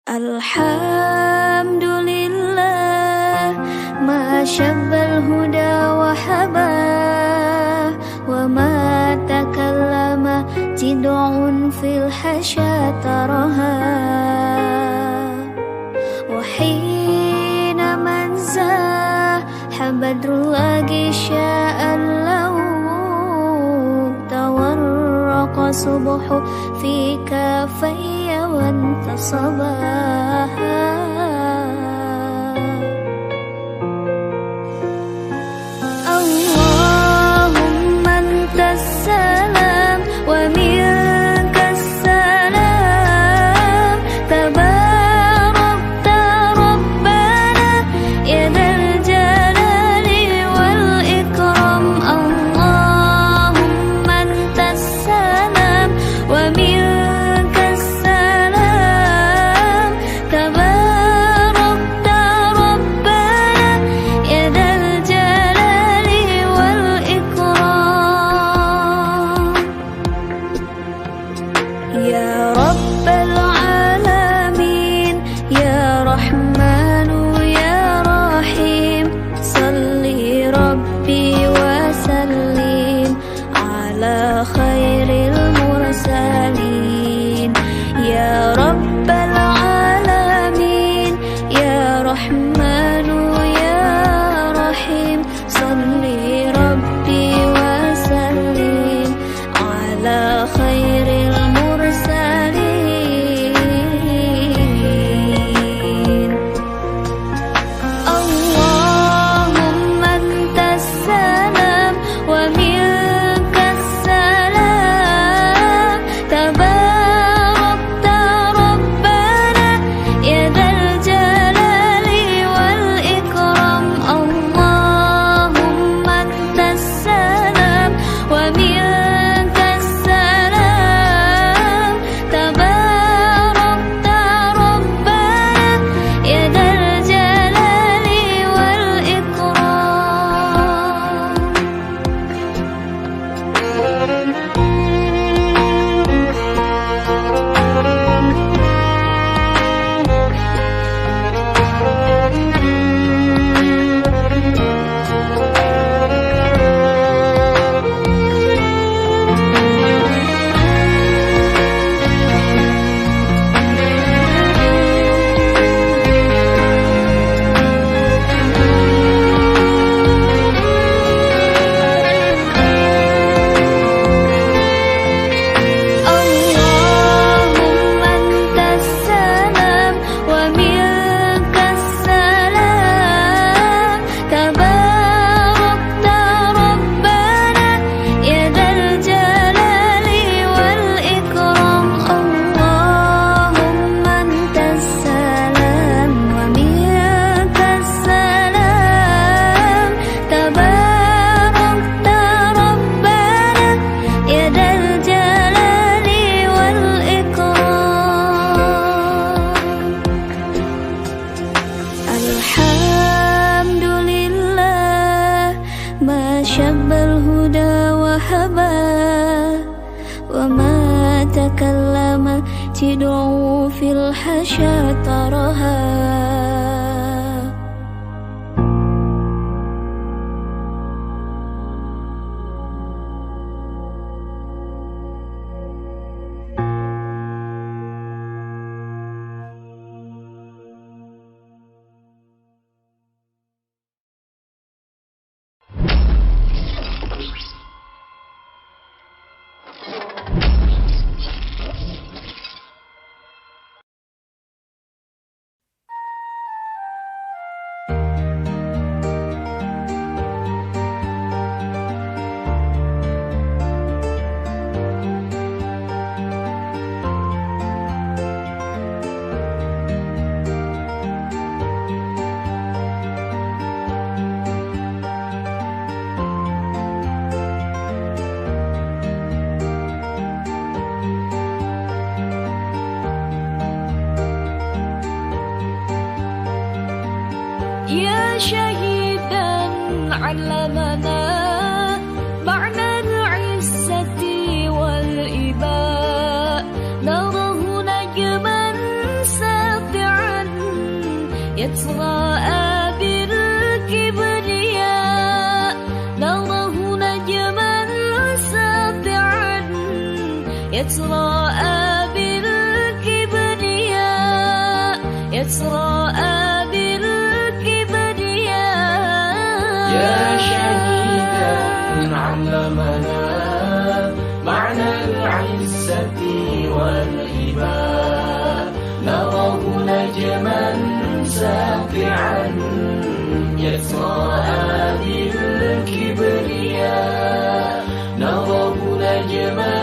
Alhamdulillah ma syabbal huda wa haba wa ma takallama jid'un fil hasya taraha wa hina man zaha badrullahi sya'an lahu tawarraqa subuhu fi kafayya wa intasabaha Allahumma antas salam wa minkas salam tabarakta rabbana ya dzal jalali wal ikram Allahumma antas salam wa minkas salam tabarakta rabbana ya dzal jalali wal ikram ya rabbal alamin ya rahmanu ya rahim salli rabbi wa sallim ala khairil mursalin ya rabbal alamin ya rahmanu ya rahim salli rabbi wa sallim ala khairil mursalin Allahumma antas salam wa minkas salam tabarakta rabbana ya dzal jalali wal ikram Allahumma antas salam wa minkas salam tabarakta rabbana ya dzal jalali wal Allahumma antas salam wa minkas salam tabarakta rabbana ya dzal jalali wal ikram Allahumma antas salam wa minkas salam tabarakta rabbana ya dzal jalali wal ikram Alhamdulillah ma syabbal huda wa haba wa ma takallama jid'u fil hasya taraha يتراءى بالكبرياء نراه نجما ساطعا يتراءى بالكبرياء يتراءى بالكبرياء يا شهيدا علمنا معنى العزة والهباء نراه نجما ساطعا يتراءى بالكبرياء نراه نجما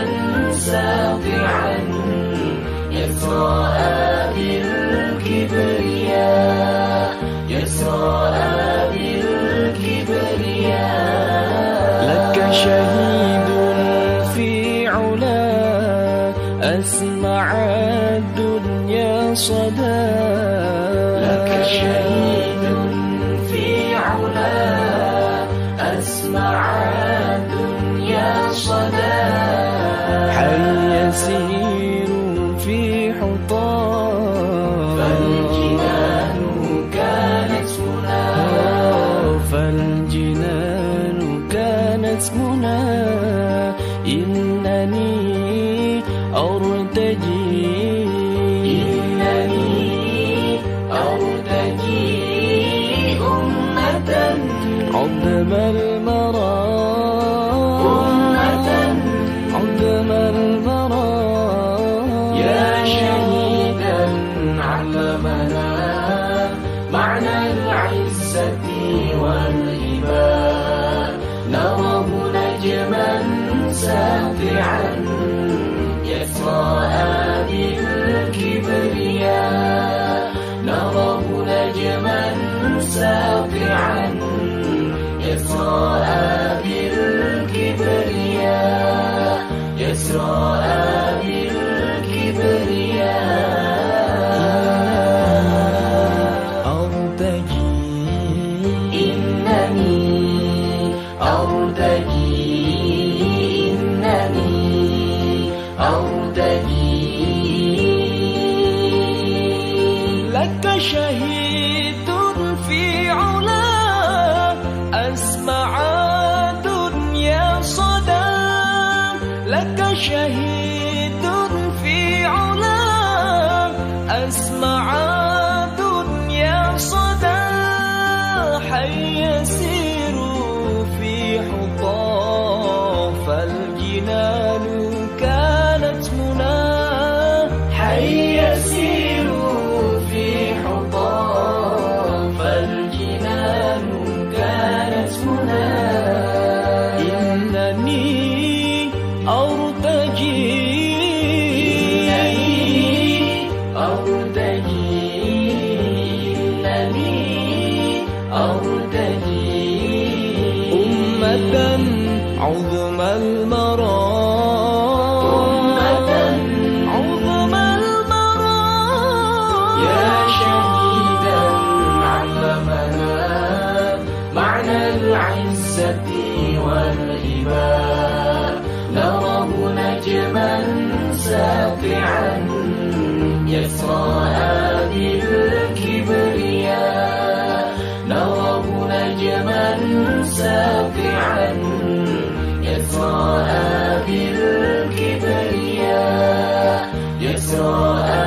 ساطعا يتراءى بالكبرياء يتراءى بالكبرياء لك شهيد في علا أسمع الدنيا صدى لك شهيد في علا أسمع الدنيا صدى حي يسير في حطام فالجنان كانت هنا فالجنان كانت هنا إنني أرتجي أمة عظم المرى عظم المرى يا شهيدا علمنا معنى العزة والهباء نراه نجما ساطعا يتراءى بالكبرياء نراه نجما ساطعا يتراءى بالكبرياء يتراءى بالكبرياء أرتجي إنني أرتجي إنني أرتجي لك شهيد في علا أسمع دنيا صدى لك شهيد في علا أسمع دنيا صدى حي يسير في حطام فالجنان كانت منى حي يسير في حطام فالجنان كانت منى إنني أرتجي أمة عظم المرى عظم المرى يا شهيدا علمنا معنى العزة والهباء نراه نجما ساطعا يتراءى بالكبرياء نراه نجما ساطعا يتراءى بالكبرياء يتراءى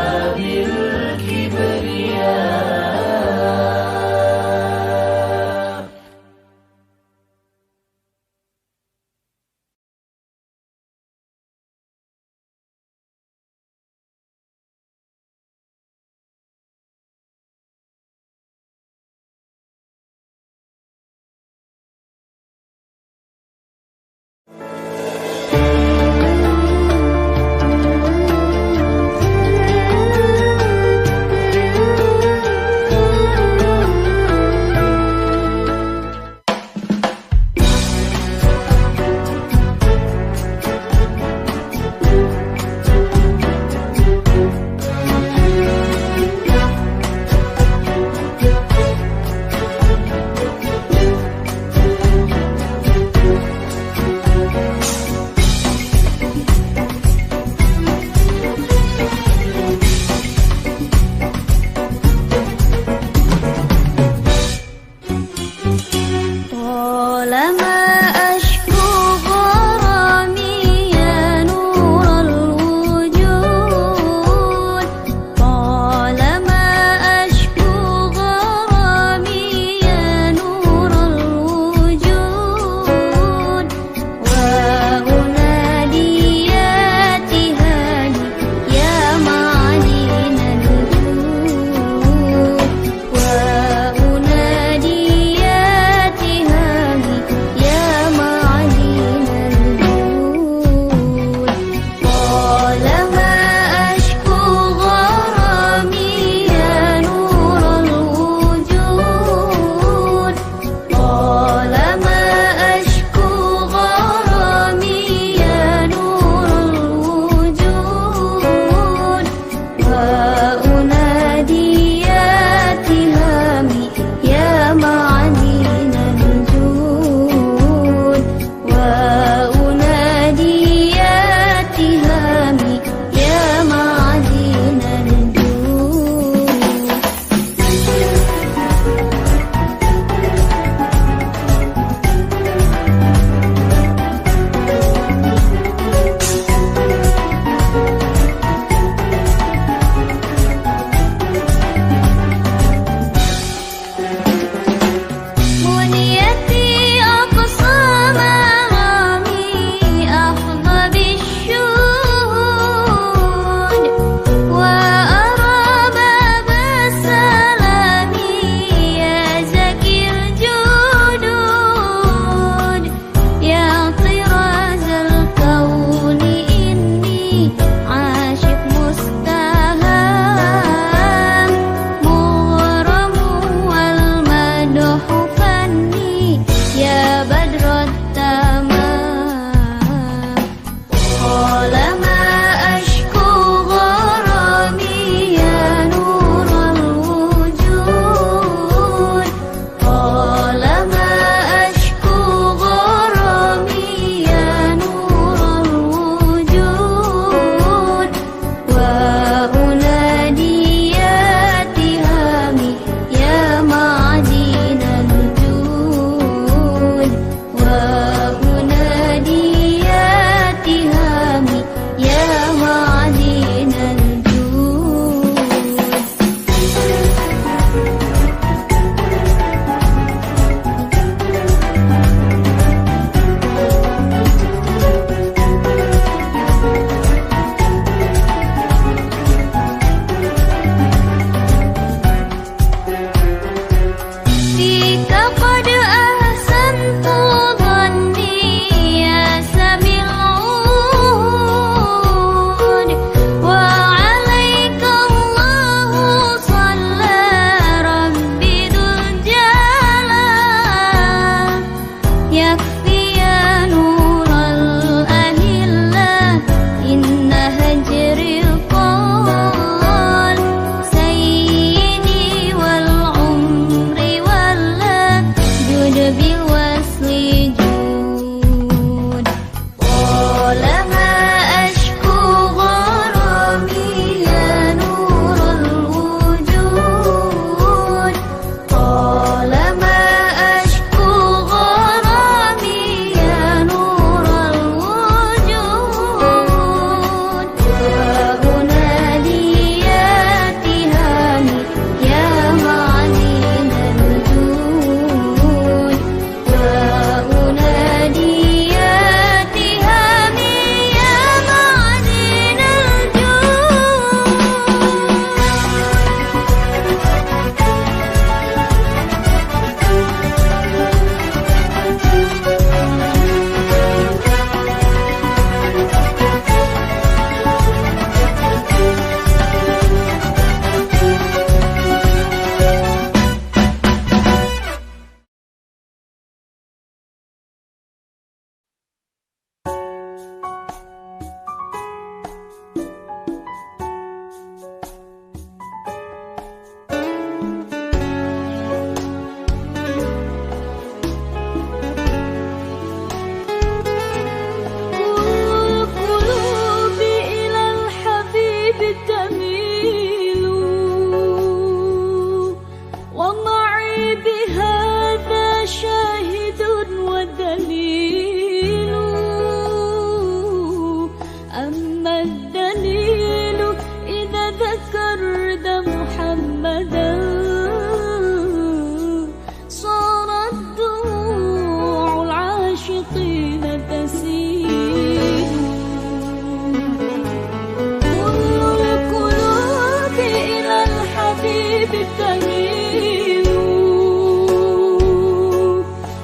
تميل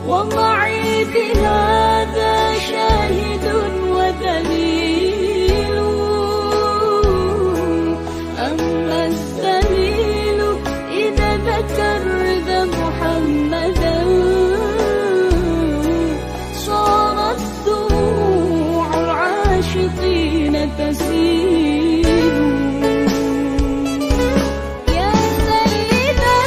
ومعي بهذا شاهد ودليل أما الدليل إذا ذكرت محمدا صارت دموع العاشقين تسيل يا سيدا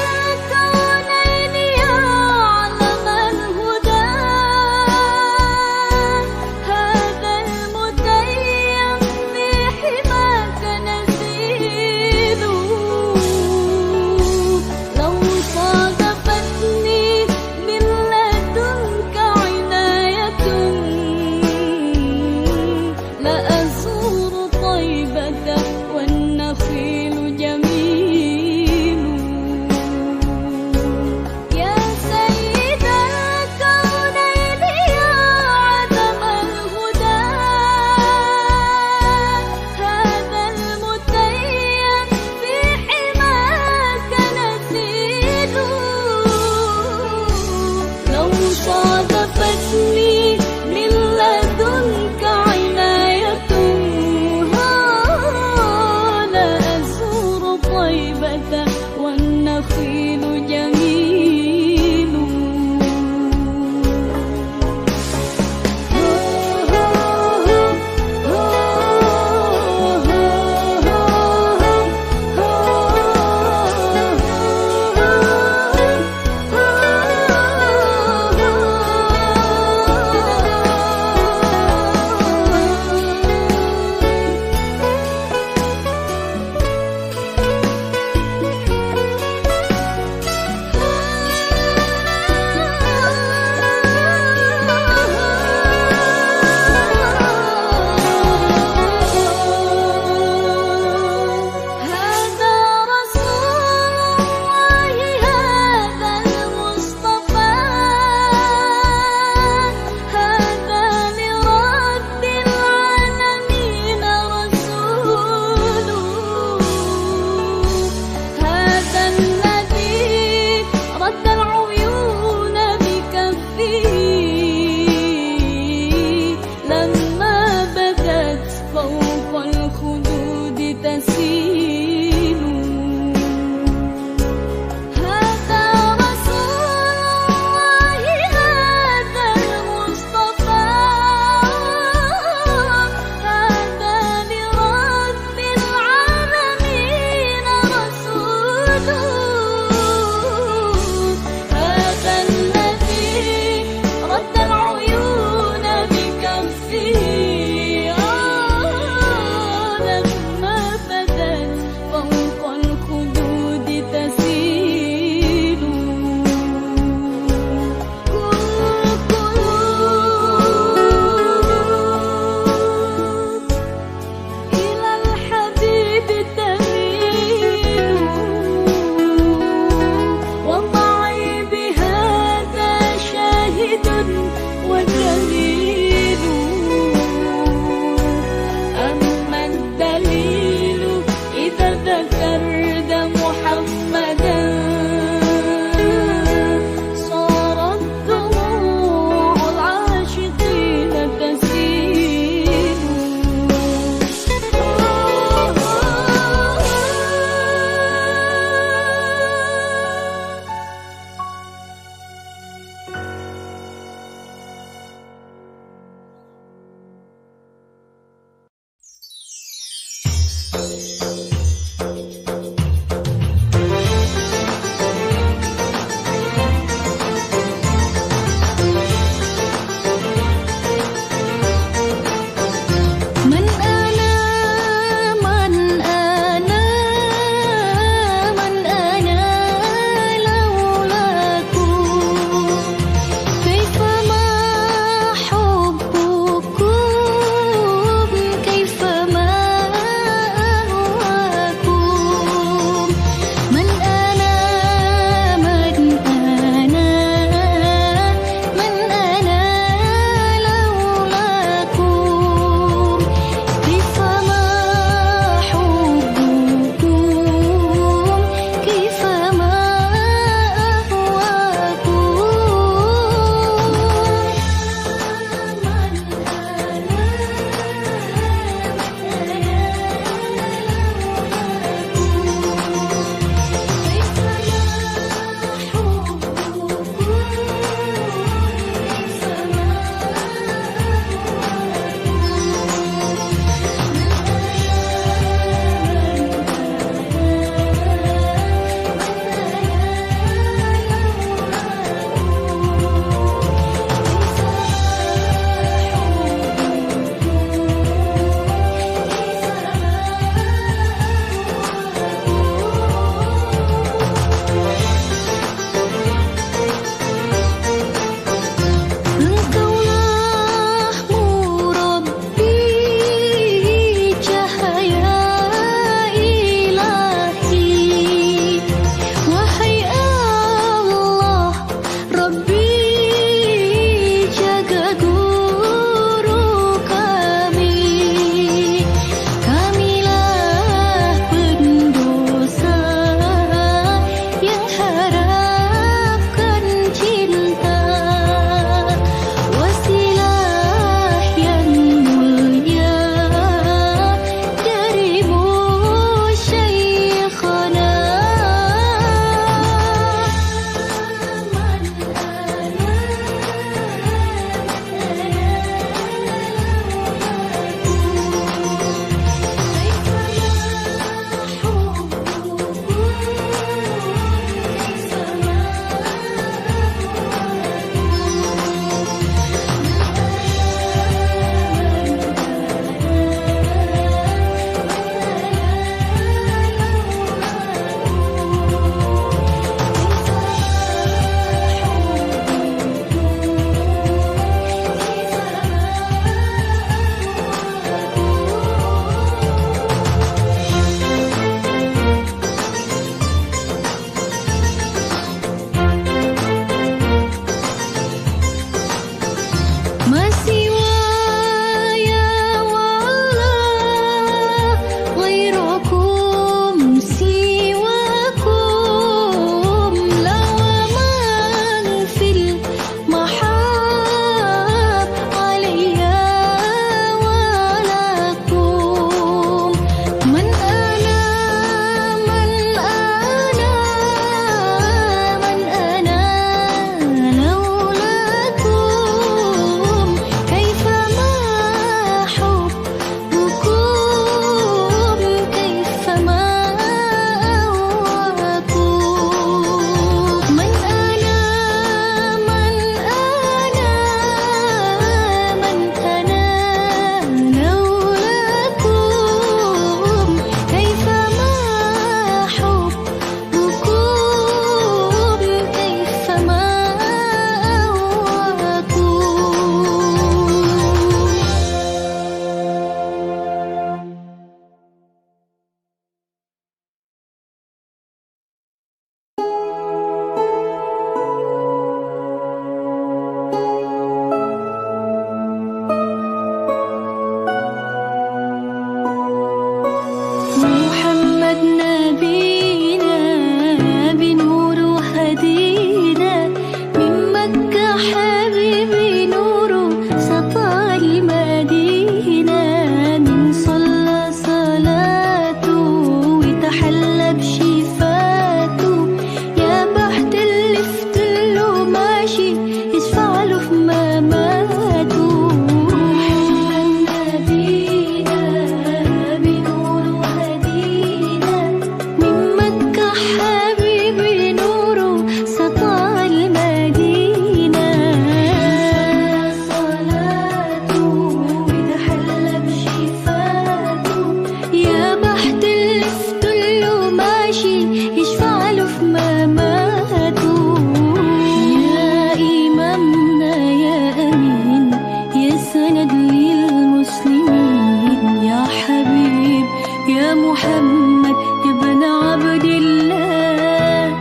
محمد يا ابن عبد الله،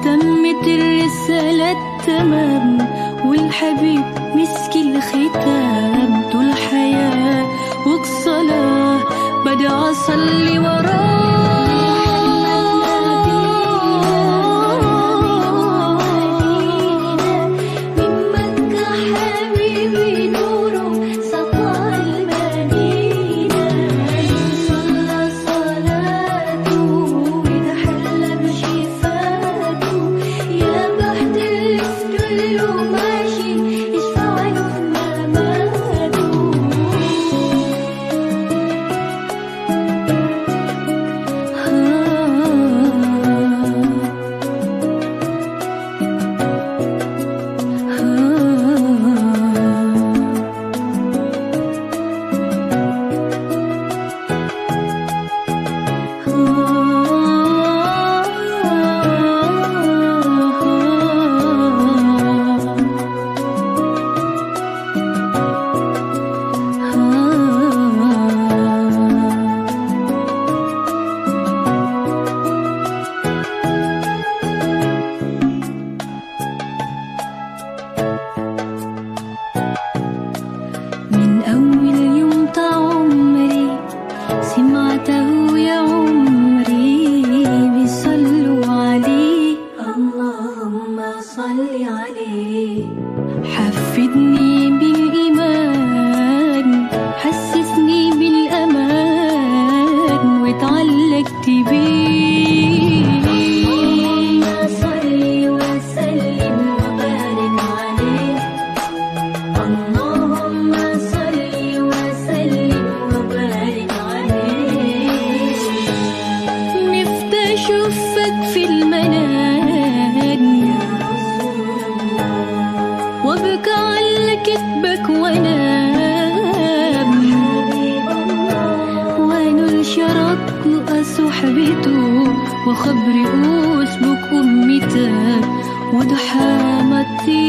تمت الرسالة تمام والحبيب مسك الختام. طول حياة والصلاة بدأ أصلي وراه. من أول يوم عمري سمعته يا عمري بيصلوا عليه، اللهم صل عليه. حفدني بالإيمان حسسني بالأمان واتعلقت بيه. اللهم صل وسلم وبارك عليه، اللهم صل وسلم وبارك عليه. نفسي أشوفك في المنام يا رسول الله، وابكى على كتبك وانام حبيب الله، وننشرك صحبته وخبر أسبك أمتك وضحامتي.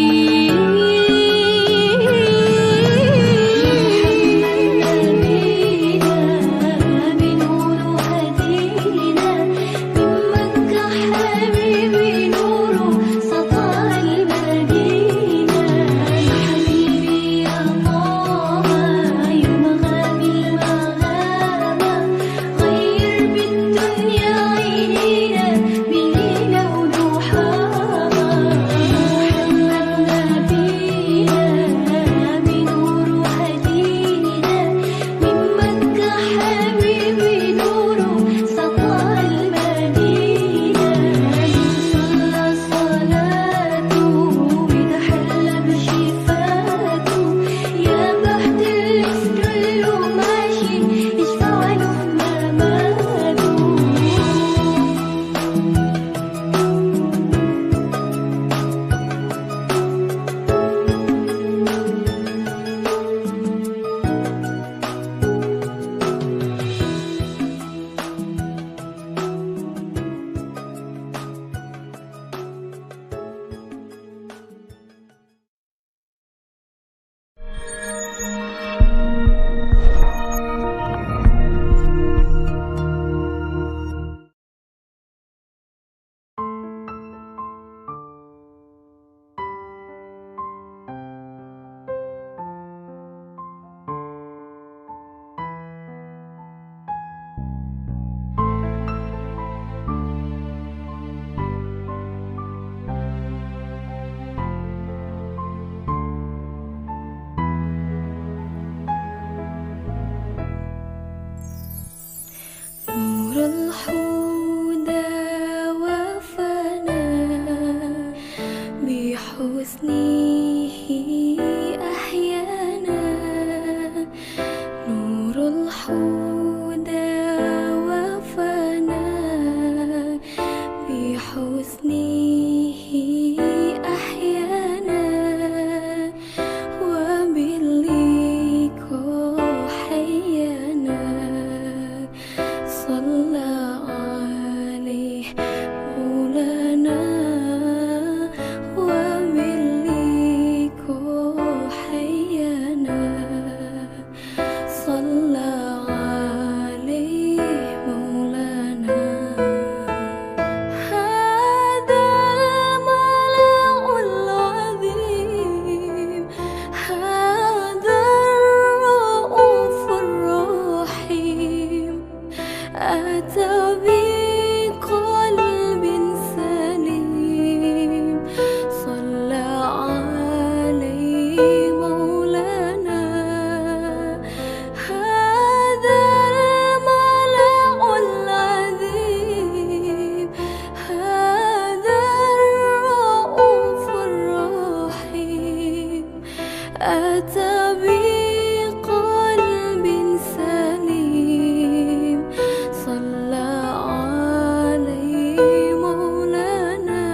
بقلب سليم صلى عليه مولانا هذا الملأ العظيم هذا الرؤوف الرحيم أتى بقلب سليم صلى عليه مولانا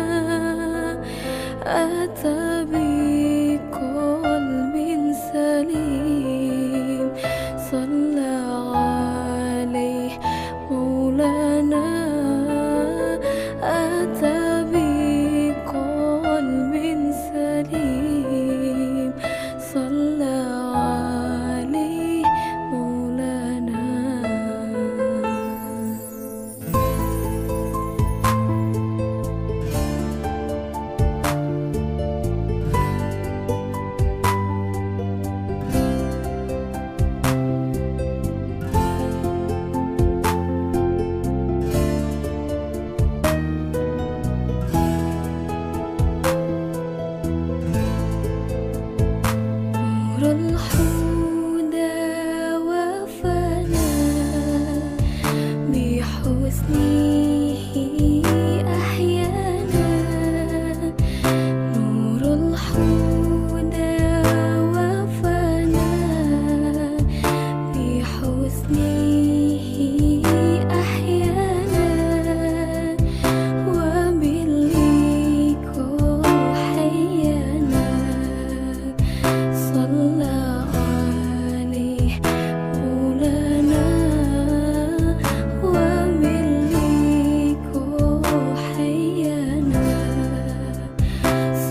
أتى بقلب سليم صلى عليه مولانا أتى بقلب سليم صلى عليه مولانا نور الهدى وفانا بحسنه أحيانا نور الهدى وفانا بحسنه أحيانا وباللقاء حيانا صلى عليه مولانا وباللقاء حيانا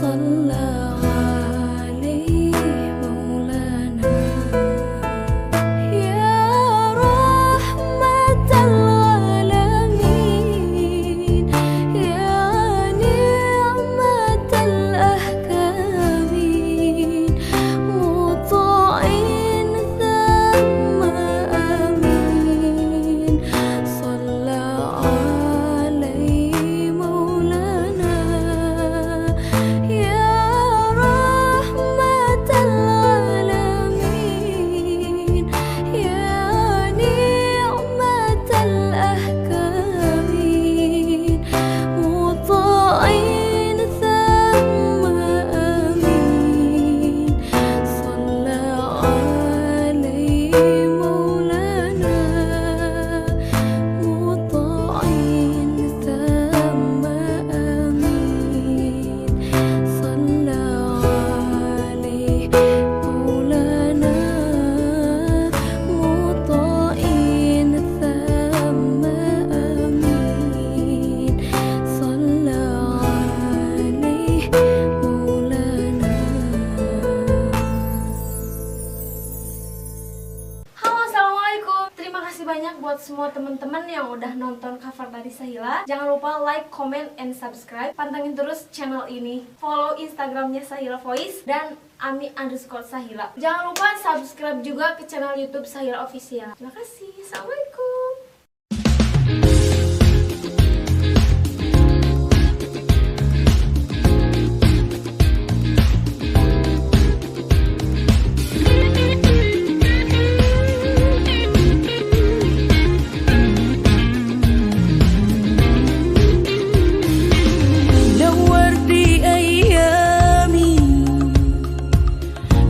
صلى عليه مولانا يا رحمة العالمين يا نعمة الأحكامين مطاع ثم أمين صلى عليه مولانا يا رحمة العالمين يا نعمة الأحكامين مطاع ثم أمين صلى عليه مولانا مطاع ثم أمين صلى عليه مولانا مطاع ثم أمين صلى عليه مولانا. Halo, assalamualaikum. Terima kasih banyak buat semua teman-teman yang udah nonton cover tadi Sahila. Jangan lupa like, comment, and subscribe. Pantengin terus channel ini. Follow Instagramnya Sahila Voice dan Ami_Sahila. Jangan lupa subscribe juga ke channel YouTube Sahila Official. Terima kasih. Assalamualaikum. نورت أيامي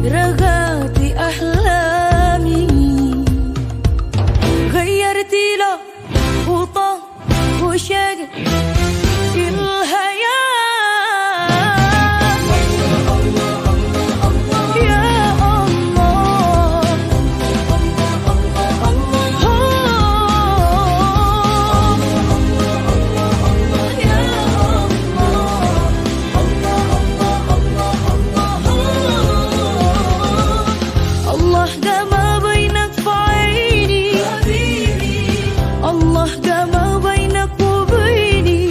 رغت أحلامي غيرت له خطى وشق الحياة يا الله يا الله جمع بينك في عيني الله جمع بينك وبيني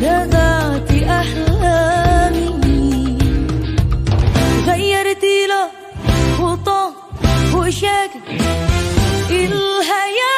رغات أحلامي غيرت له خطاه وشكل الحياة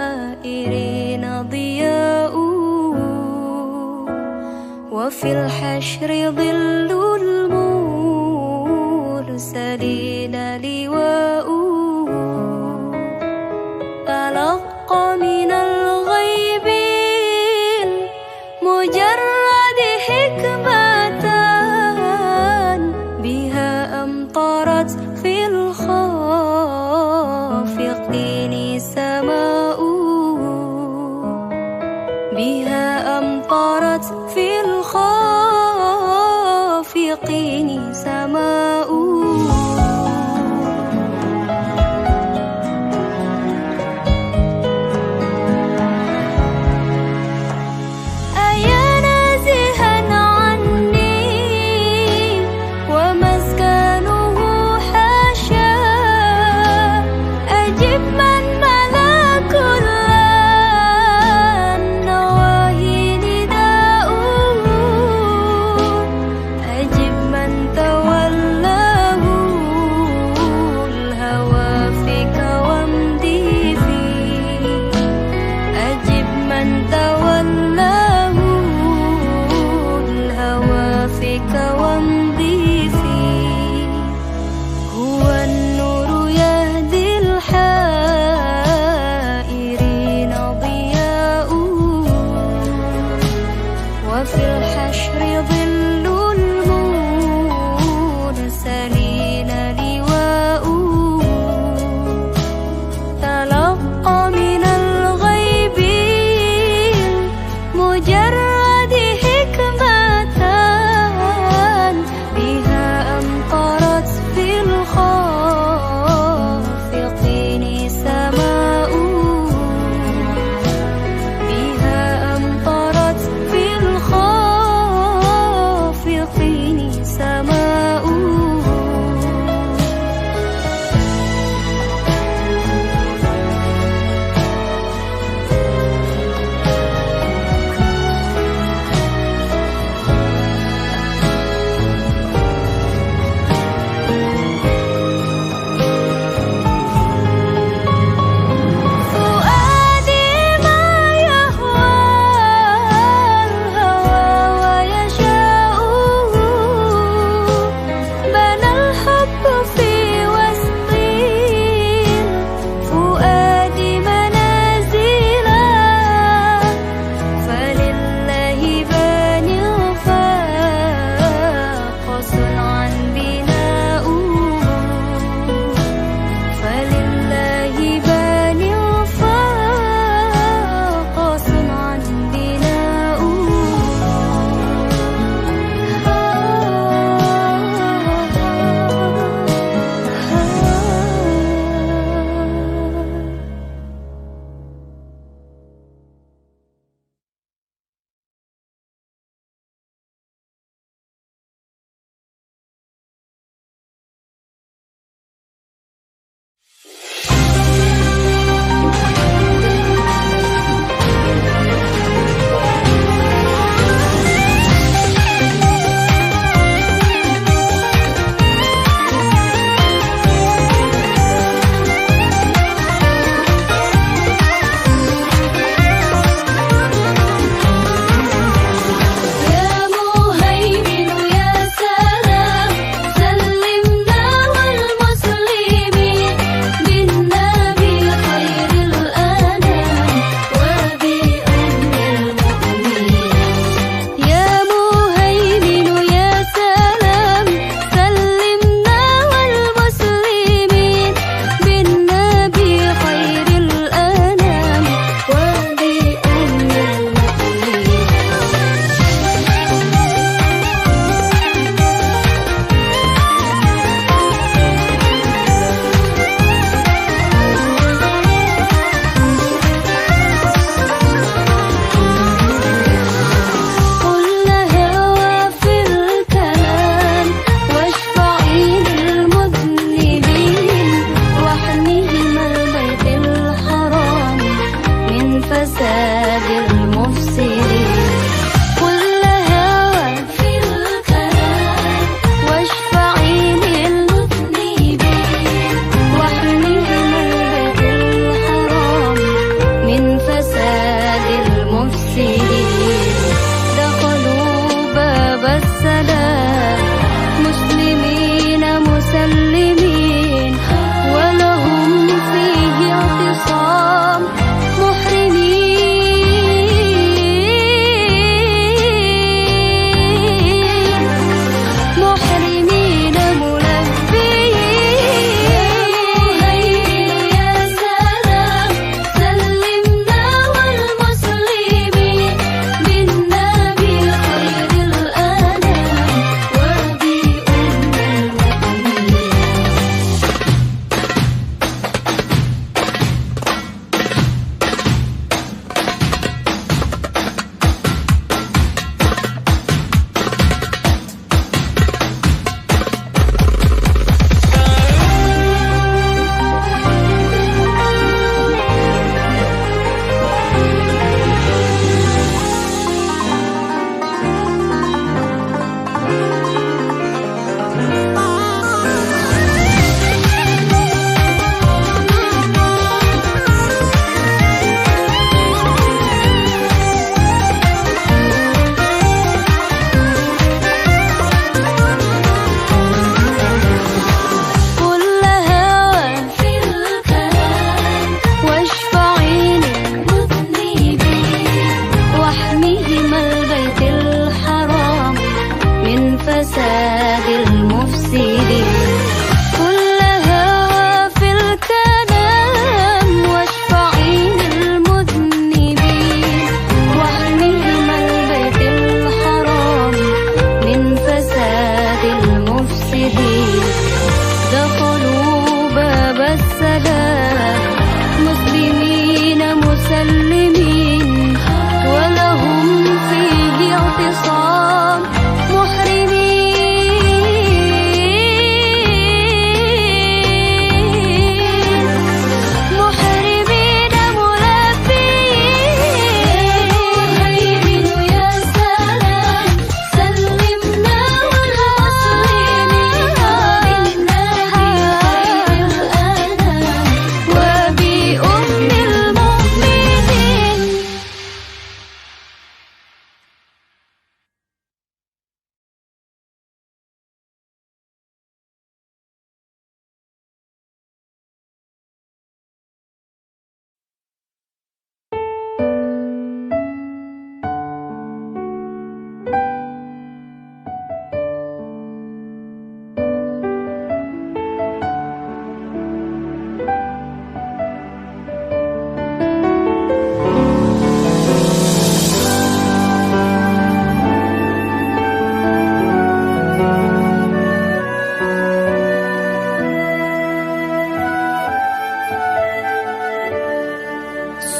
الحائرين ضياء وفي الحشر ظل المرسلين لواء تلقى من الغيب المجرد حكمة بها أمطرت في الخافقين سماء بها أمطرت في الخافقين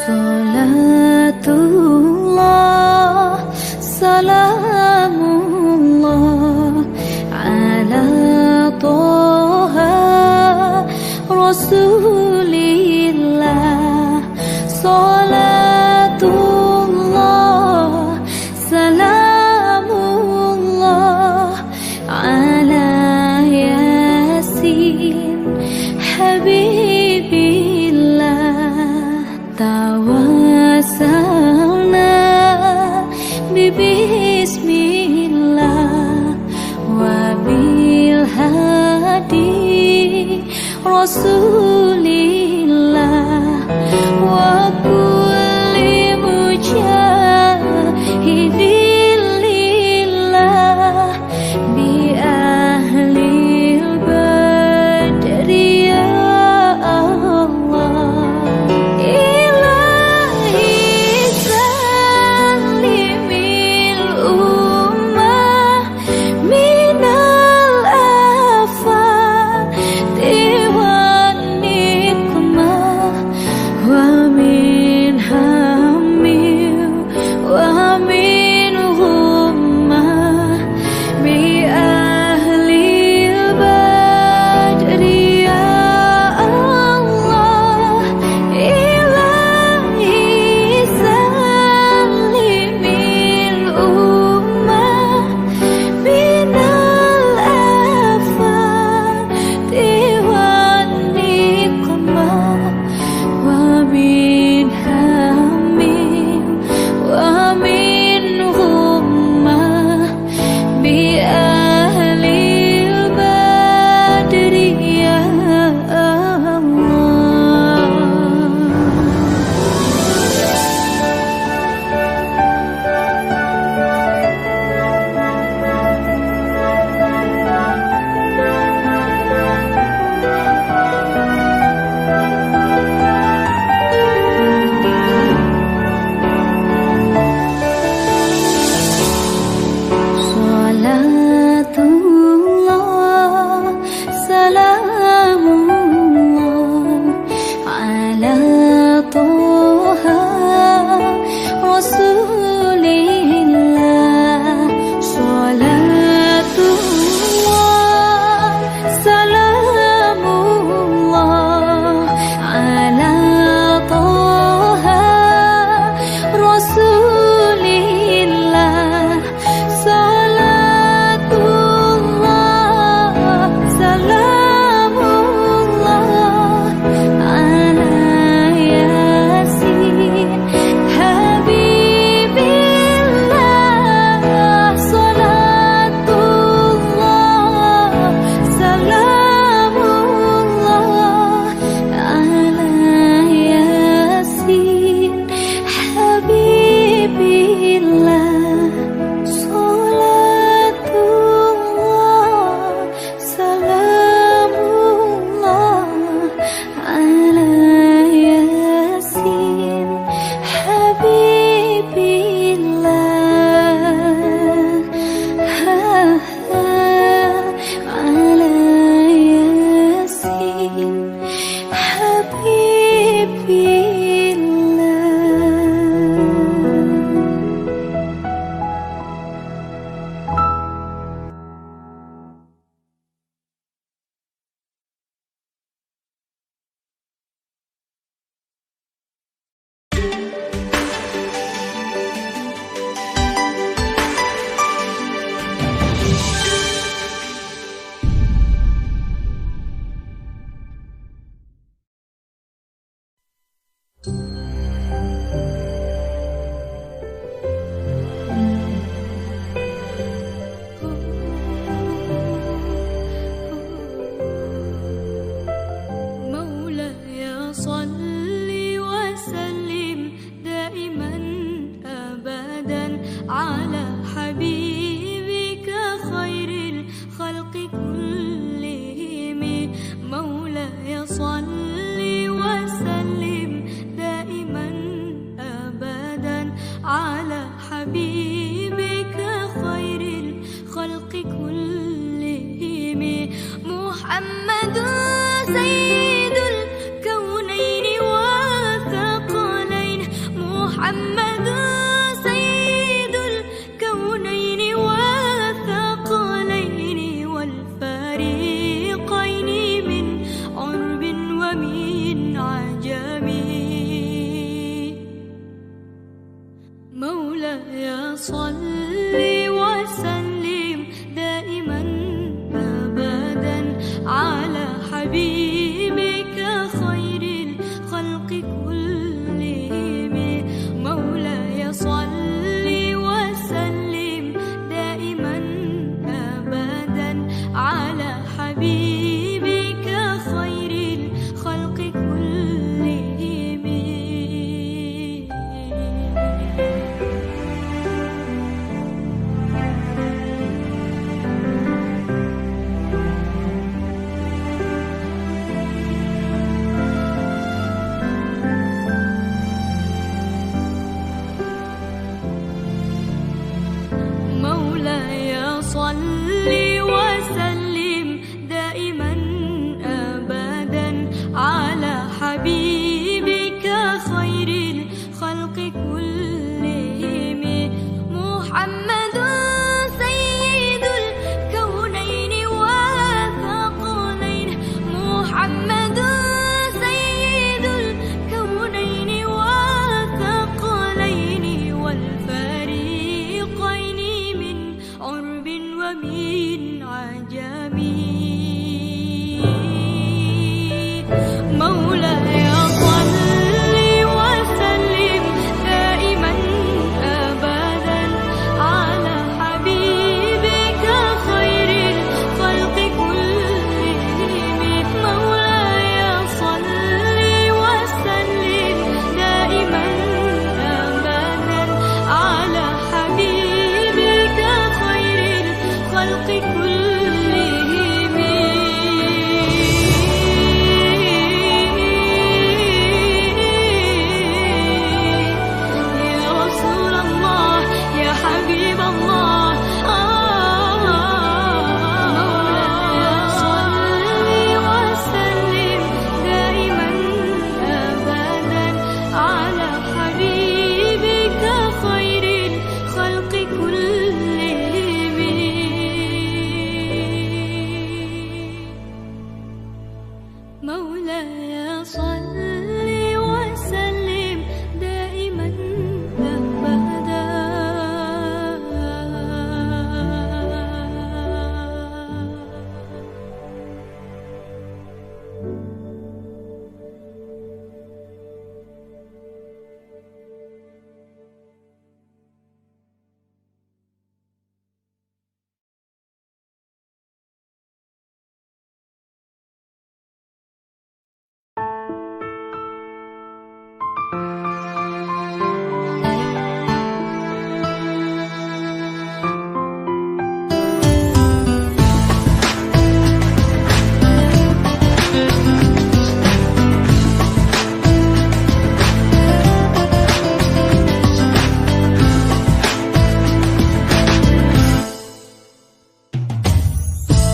Salatullah, salamullah ala Toha Rasulillah. Salatullah, salamullah ala Yasin Habibillah. Tawassalna bismillah wa bil hadi Rasulillah wa محمد سيد الكونين والثقلين والفريقين من عرب ومن عجم مولاي صل وسلم دائما أبدا على حبيبك خير الخلق كلهم مولاي صل وسلم دائما أبدا على حبيبك خير الخلق كلهم مولاي صل وسلم دائما أبدا على حبيبك خير الخلق كلهم محمد سيد الكونين والثقلين محمد سيد الكونين والثقلين والفريقين من عرب ومن عجم مولاي صل وسلم دائما أبدا على حبيبك خير الخلق كلهم مولاي صل وسلم دائما أبدا على حبيبك خير الخلق كلهم يا رسول الله يا حبيب الله مولاي صل وسلم دائما أبدا على حبيبك خير الخلق كلهم مولاي صل وسلم دائما أبدا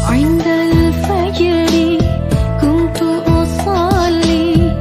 عند الفجر كنت أصلي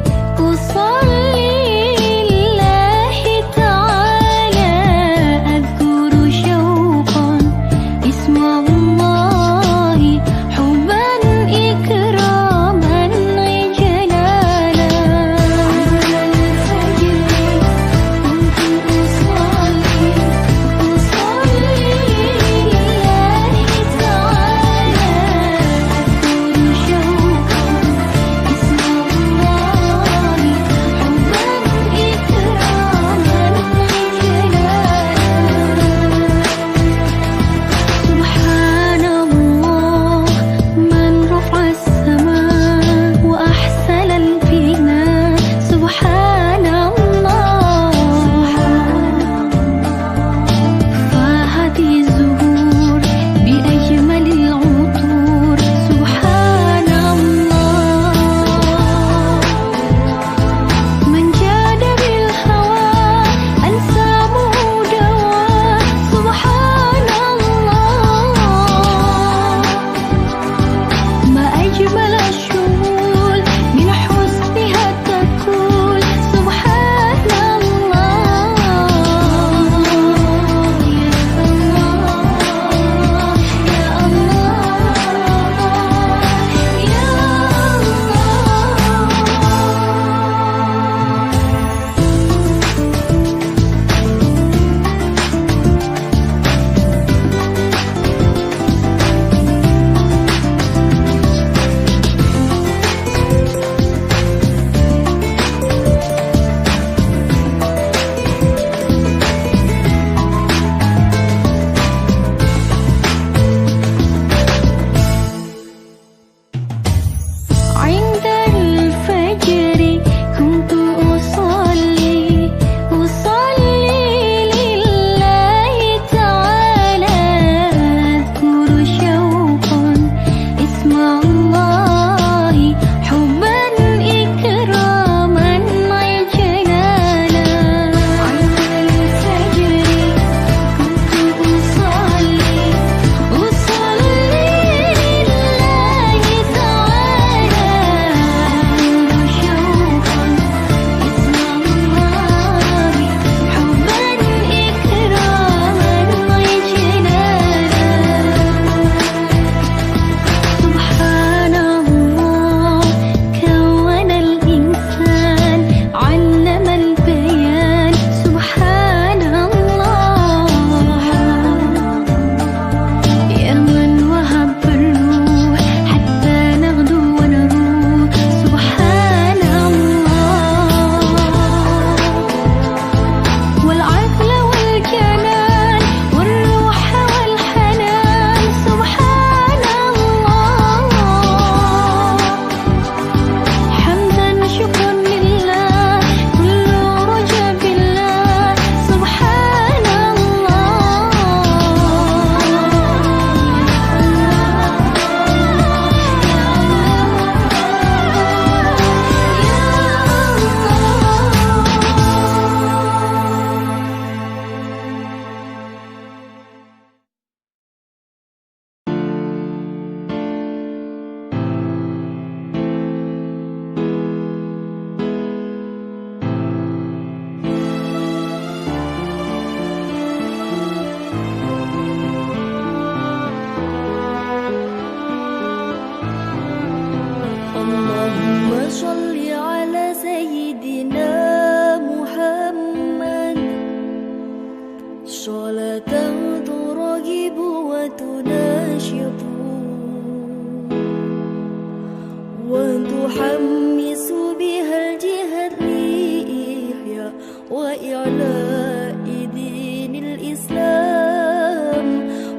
وإعلاء دين الإسلام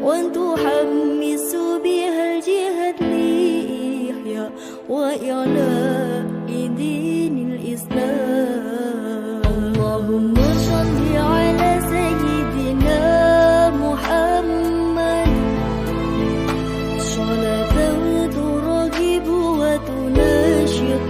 وأن تحمس بها الجهاد لإحياء وإعلاء دين الإسلام. اللهم صل على سيدنا محمد صلاة ترغب وتناشط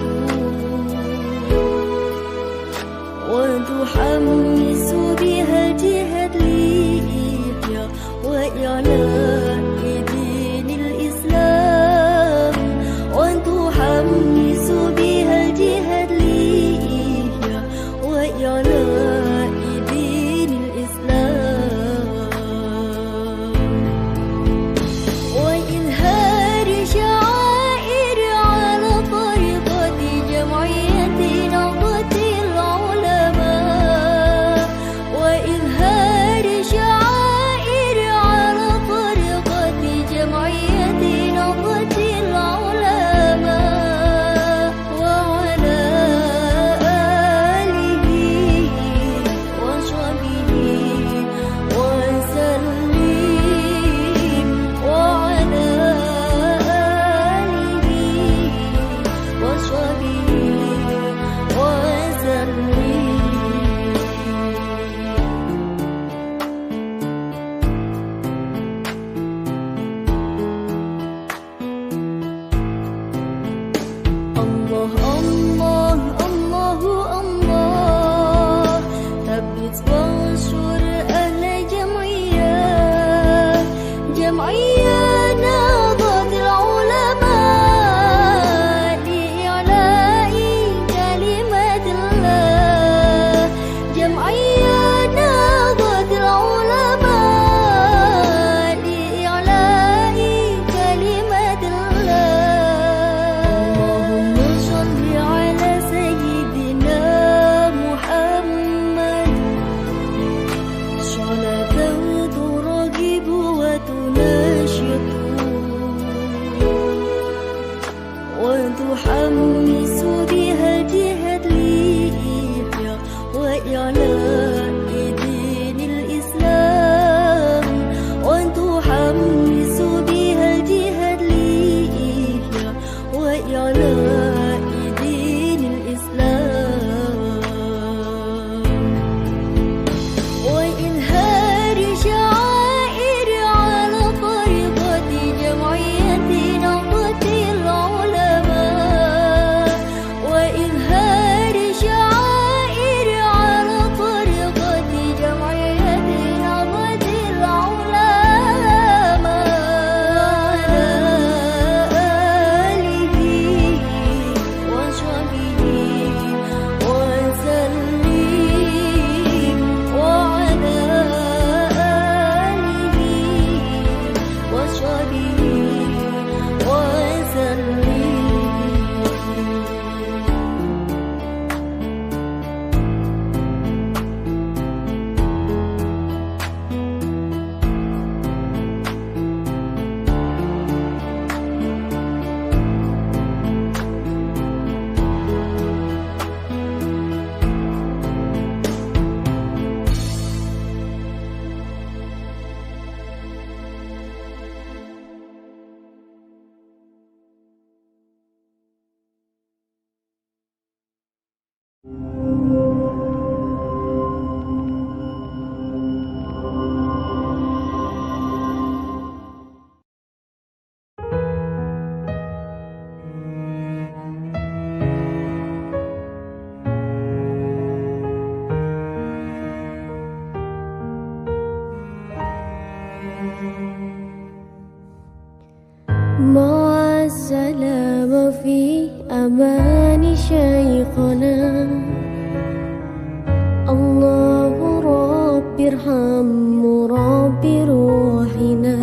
وتحمس بها الجهاد لإحياء وإعلاء دين الإسلام وأن تحمس بها الجهاد لإحياء وإعلاء دين الإسلام وإظهار شعائر على طريقة جمعية نهضة العلماء وإظهار شعائر على طريقة جمعية نهضة العلماء وعلى آله وصحبه وسلم وعلى آله وصحبه وسلم. Allah Allah Allah Allah ثبت وانصر أهل جمعية نهضة العلماء لإعلاء كلمة الله جمعية نهضة العلماء لإعلاء كلمة الله. اللهم صل على سيدنا محمد صلاة ترغب وتناشط وتحمس بها الجهاد لإحياء وإعلاء دين الإسلام وأن تحمس بها الجهاد لإحياء وإعلاء دين الإسلام وإظهار شعائر على طريقة جمعية نهضة العلماء وإظهار شعائر على طريقة جمعية نهضة العلماء وعلى آله وصحبه وسلم وعلى آله وصحبه وسلم. مع السلامة في أمان شيخنا الله رب ارحم رب روحنا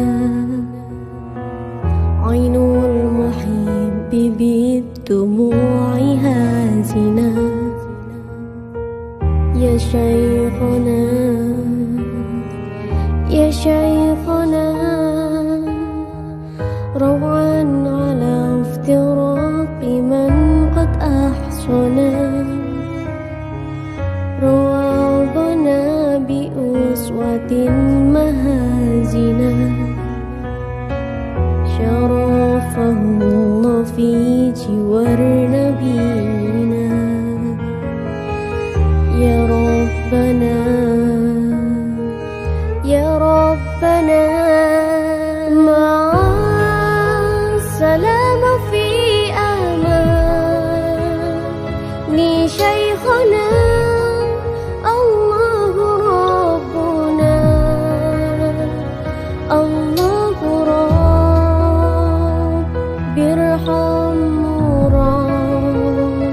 عين المحب بالدموع هازنا يا شيخنا يا شيخنا روعا على افتراق من قد أحصنا روعا أصوات مهازنا شرفه الله في جوار نبينا يا ربنا يا ربنا مع السلام في أمان شيخنا الله ربنا الله رب بيرحم رب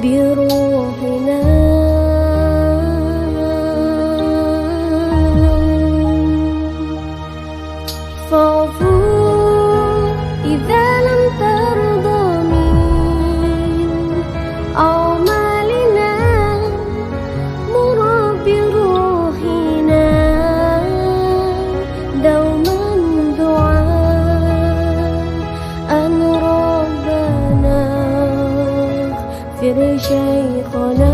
بروحنا فاعفو إذا لم ترضى من أعمالنا مرب روحنا دوما دعاء أن ربنا اغفر شيخنا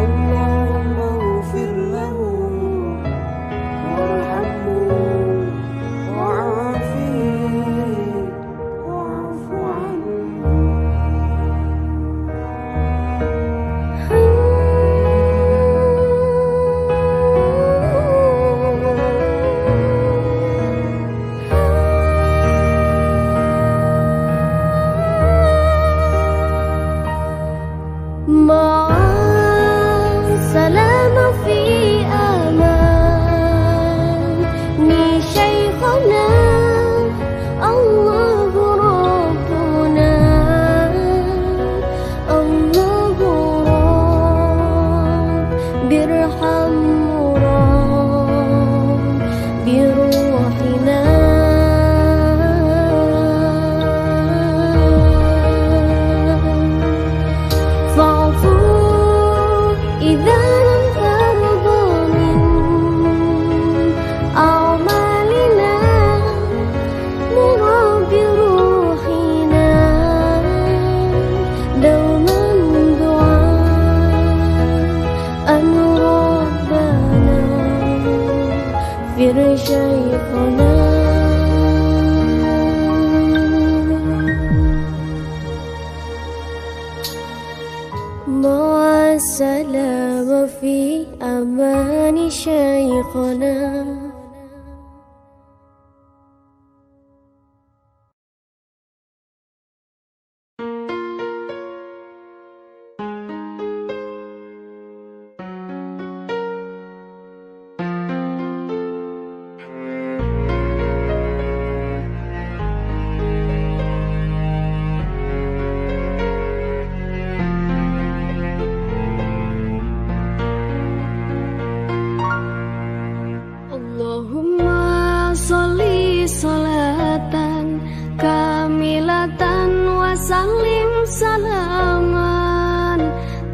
اللهم اغفر له وارحمه وعافيه واعف عنه مع السلام في أمان شيخنا الله ربنا الله رب بيرحم رب بروحنا فاعفو إذا لم ترضى من أعمالنا مرب روحنا دوما دعاء أن ربنا اغفر شيخنا مع السلام في أمان شيخنا Allahumma sholli sholatan kamilatan wa sallim salaman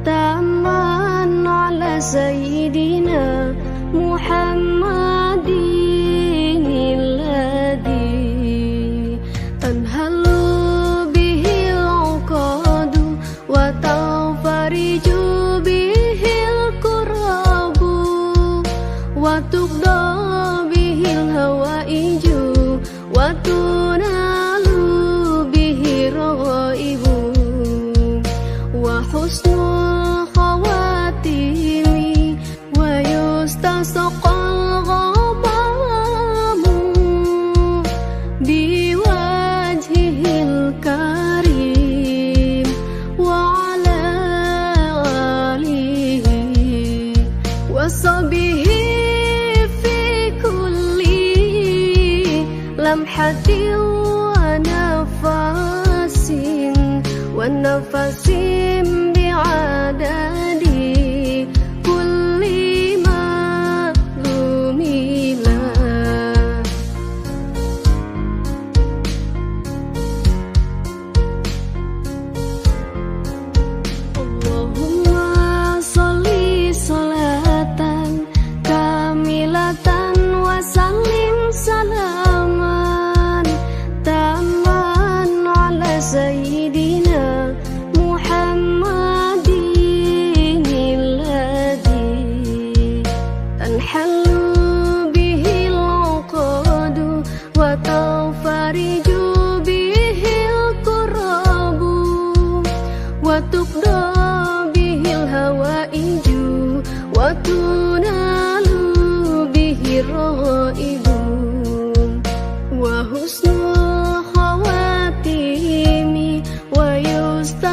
taman ala sayyidina Muhammadin alladhi tanhalu bihi al-uqadu wa tanfariju bihi al-kurabu wa tuqda bihil hawaiju wa tunalu bihi raghaibu wa husnul khawatimi wa yustasqal ghabamu biwajhihil karim wa ala alihi wa sahbihi lamhatin wa nafasin bi'adadi kulli ma'lumilah Allahumma sholli sholatan kamilatan wa sallim salaman taman ala sayyidina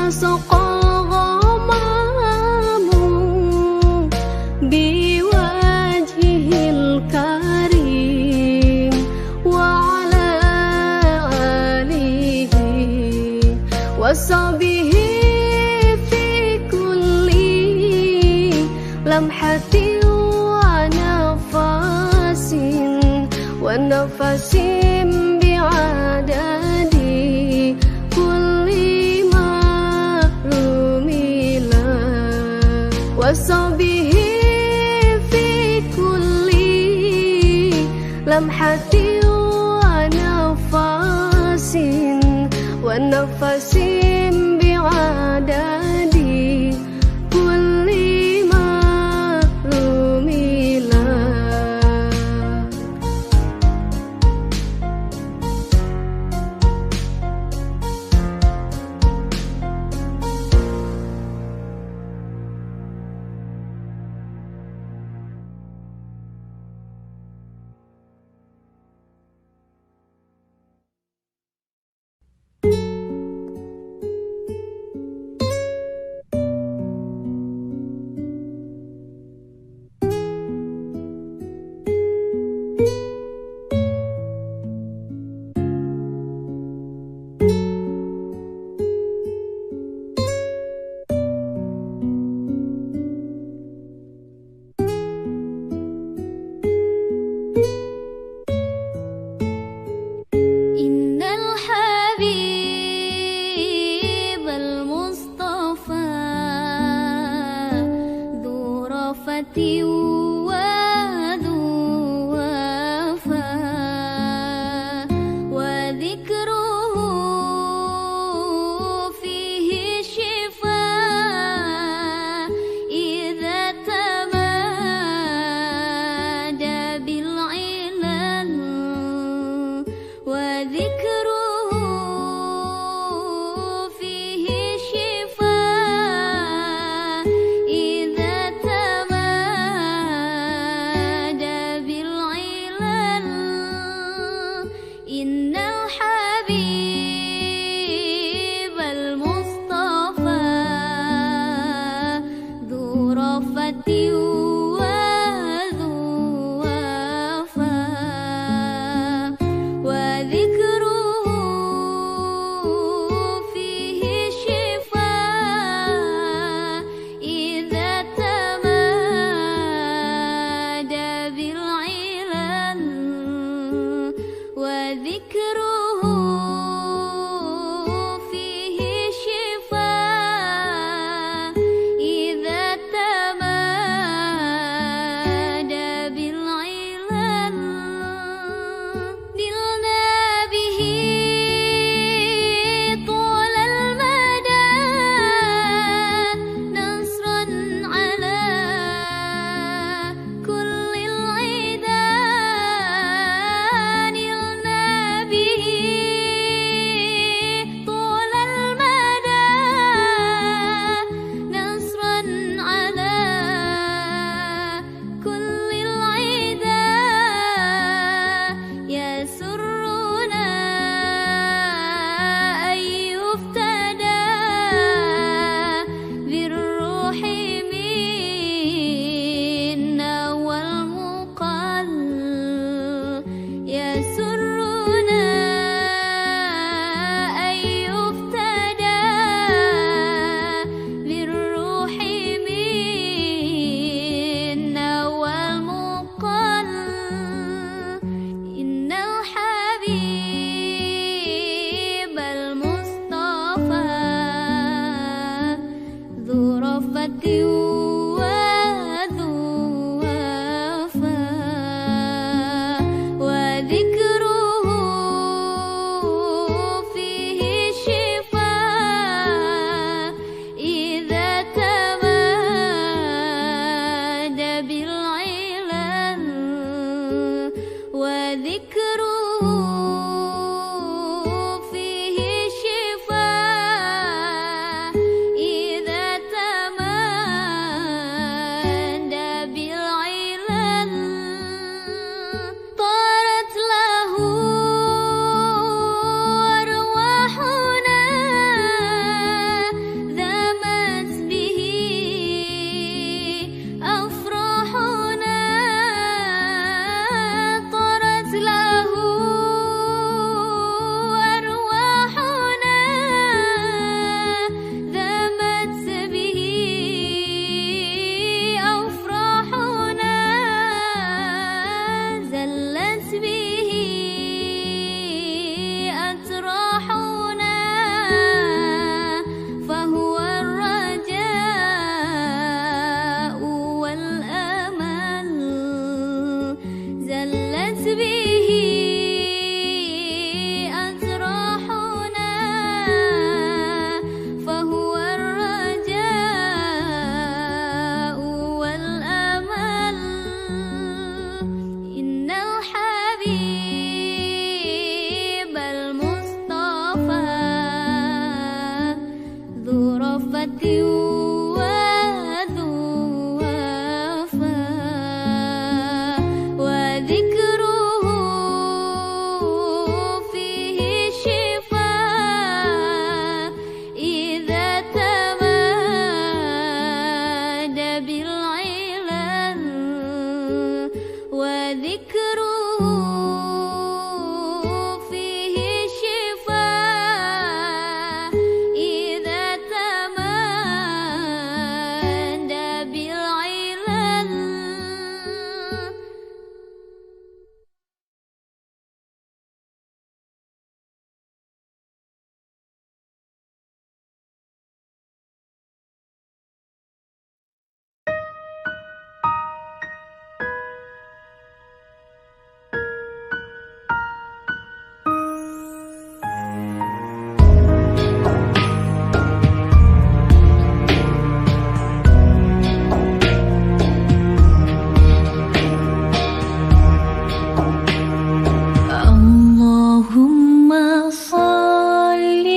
سقى الغمام بوجهه الكريم وعلى آله وصحبه في كل لمحة ونفس ونفس بعدد كل معلوم له وصحبه في كل لمحة ونفس ونفس بعدد كل معلوم له. وذو وفاء وذكره فيه شفاء إذا تمادى بالعلل وذكره فيه شفاء إذا تمادى بالعلل. اللهم صل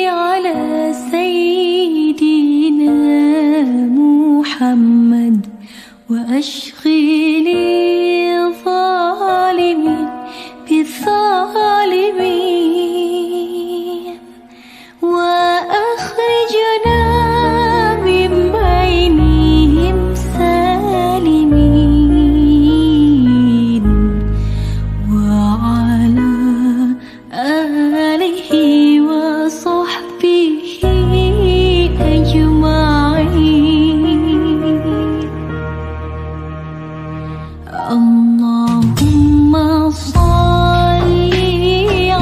على سيدنا محمد وأشغل الظالمين بالظالمين وأخرجنا من بينهم سالمين وعلى آله وصحبه أجمعين. اللهم صل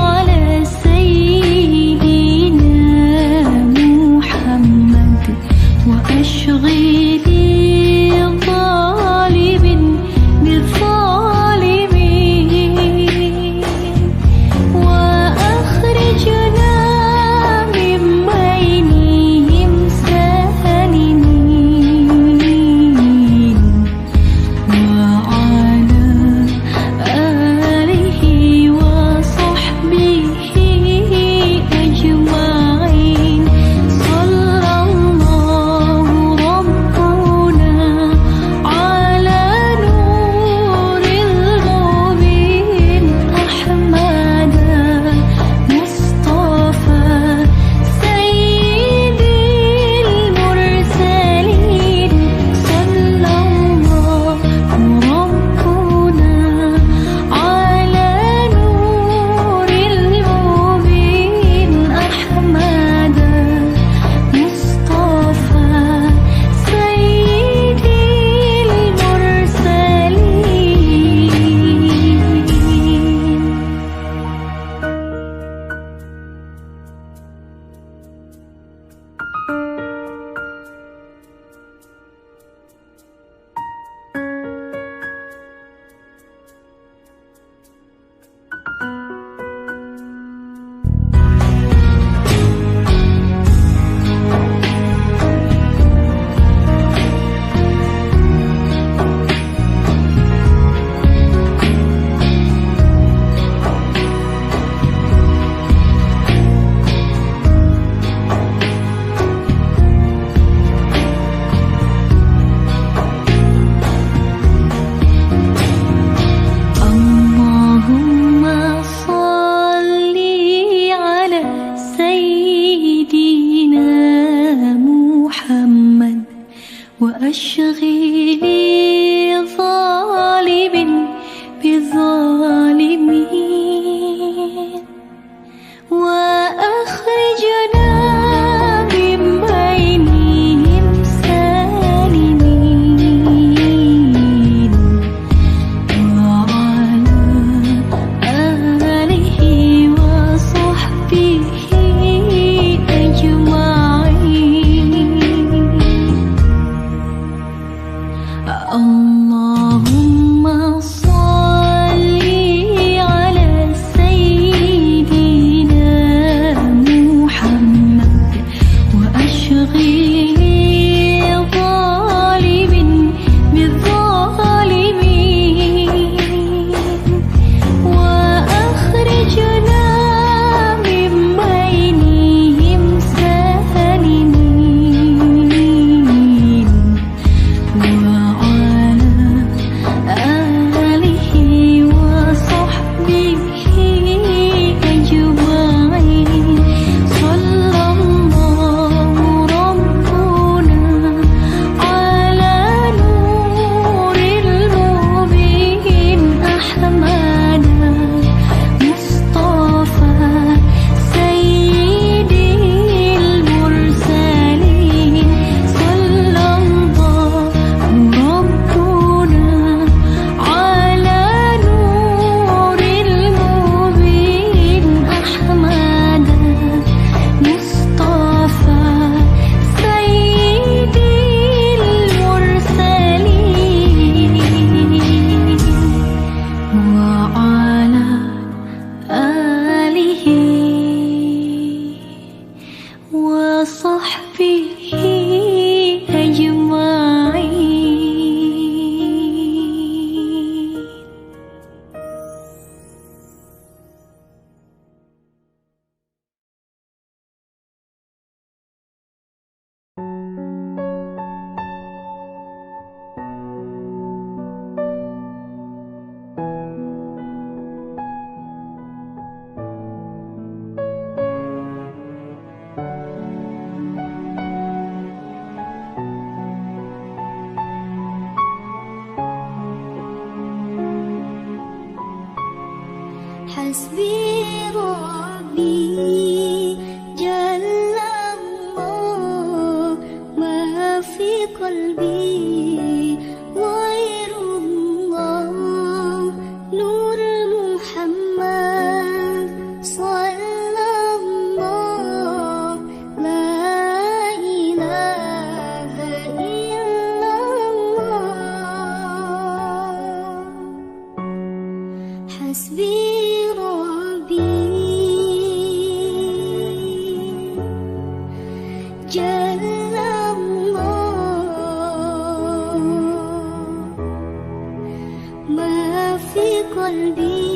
على سيدنا محمد وأشغل الظالمين بالظالمين وأخرجنا من بينهم سالمين وعلى آله وصحبه أجمعين. صلى الله ربنا على نور المبين أحمد مصطفى سيد المرسلين. صلى الله ربنا على نور المبين أحمد مصطفى سيد المرسلين. اللهم صل على سيدنا محمد وأشغل الظالمين بالظالمين وأخرجنا من بينهم سالمين وعلى آله وصحبه أجمعين. وصحبه أجمعين. حسبي ربي جل الله ما في قلبي غير الله نور محمد صلى الله لا إله إلا الله. حسبي جل الله ما في قلبي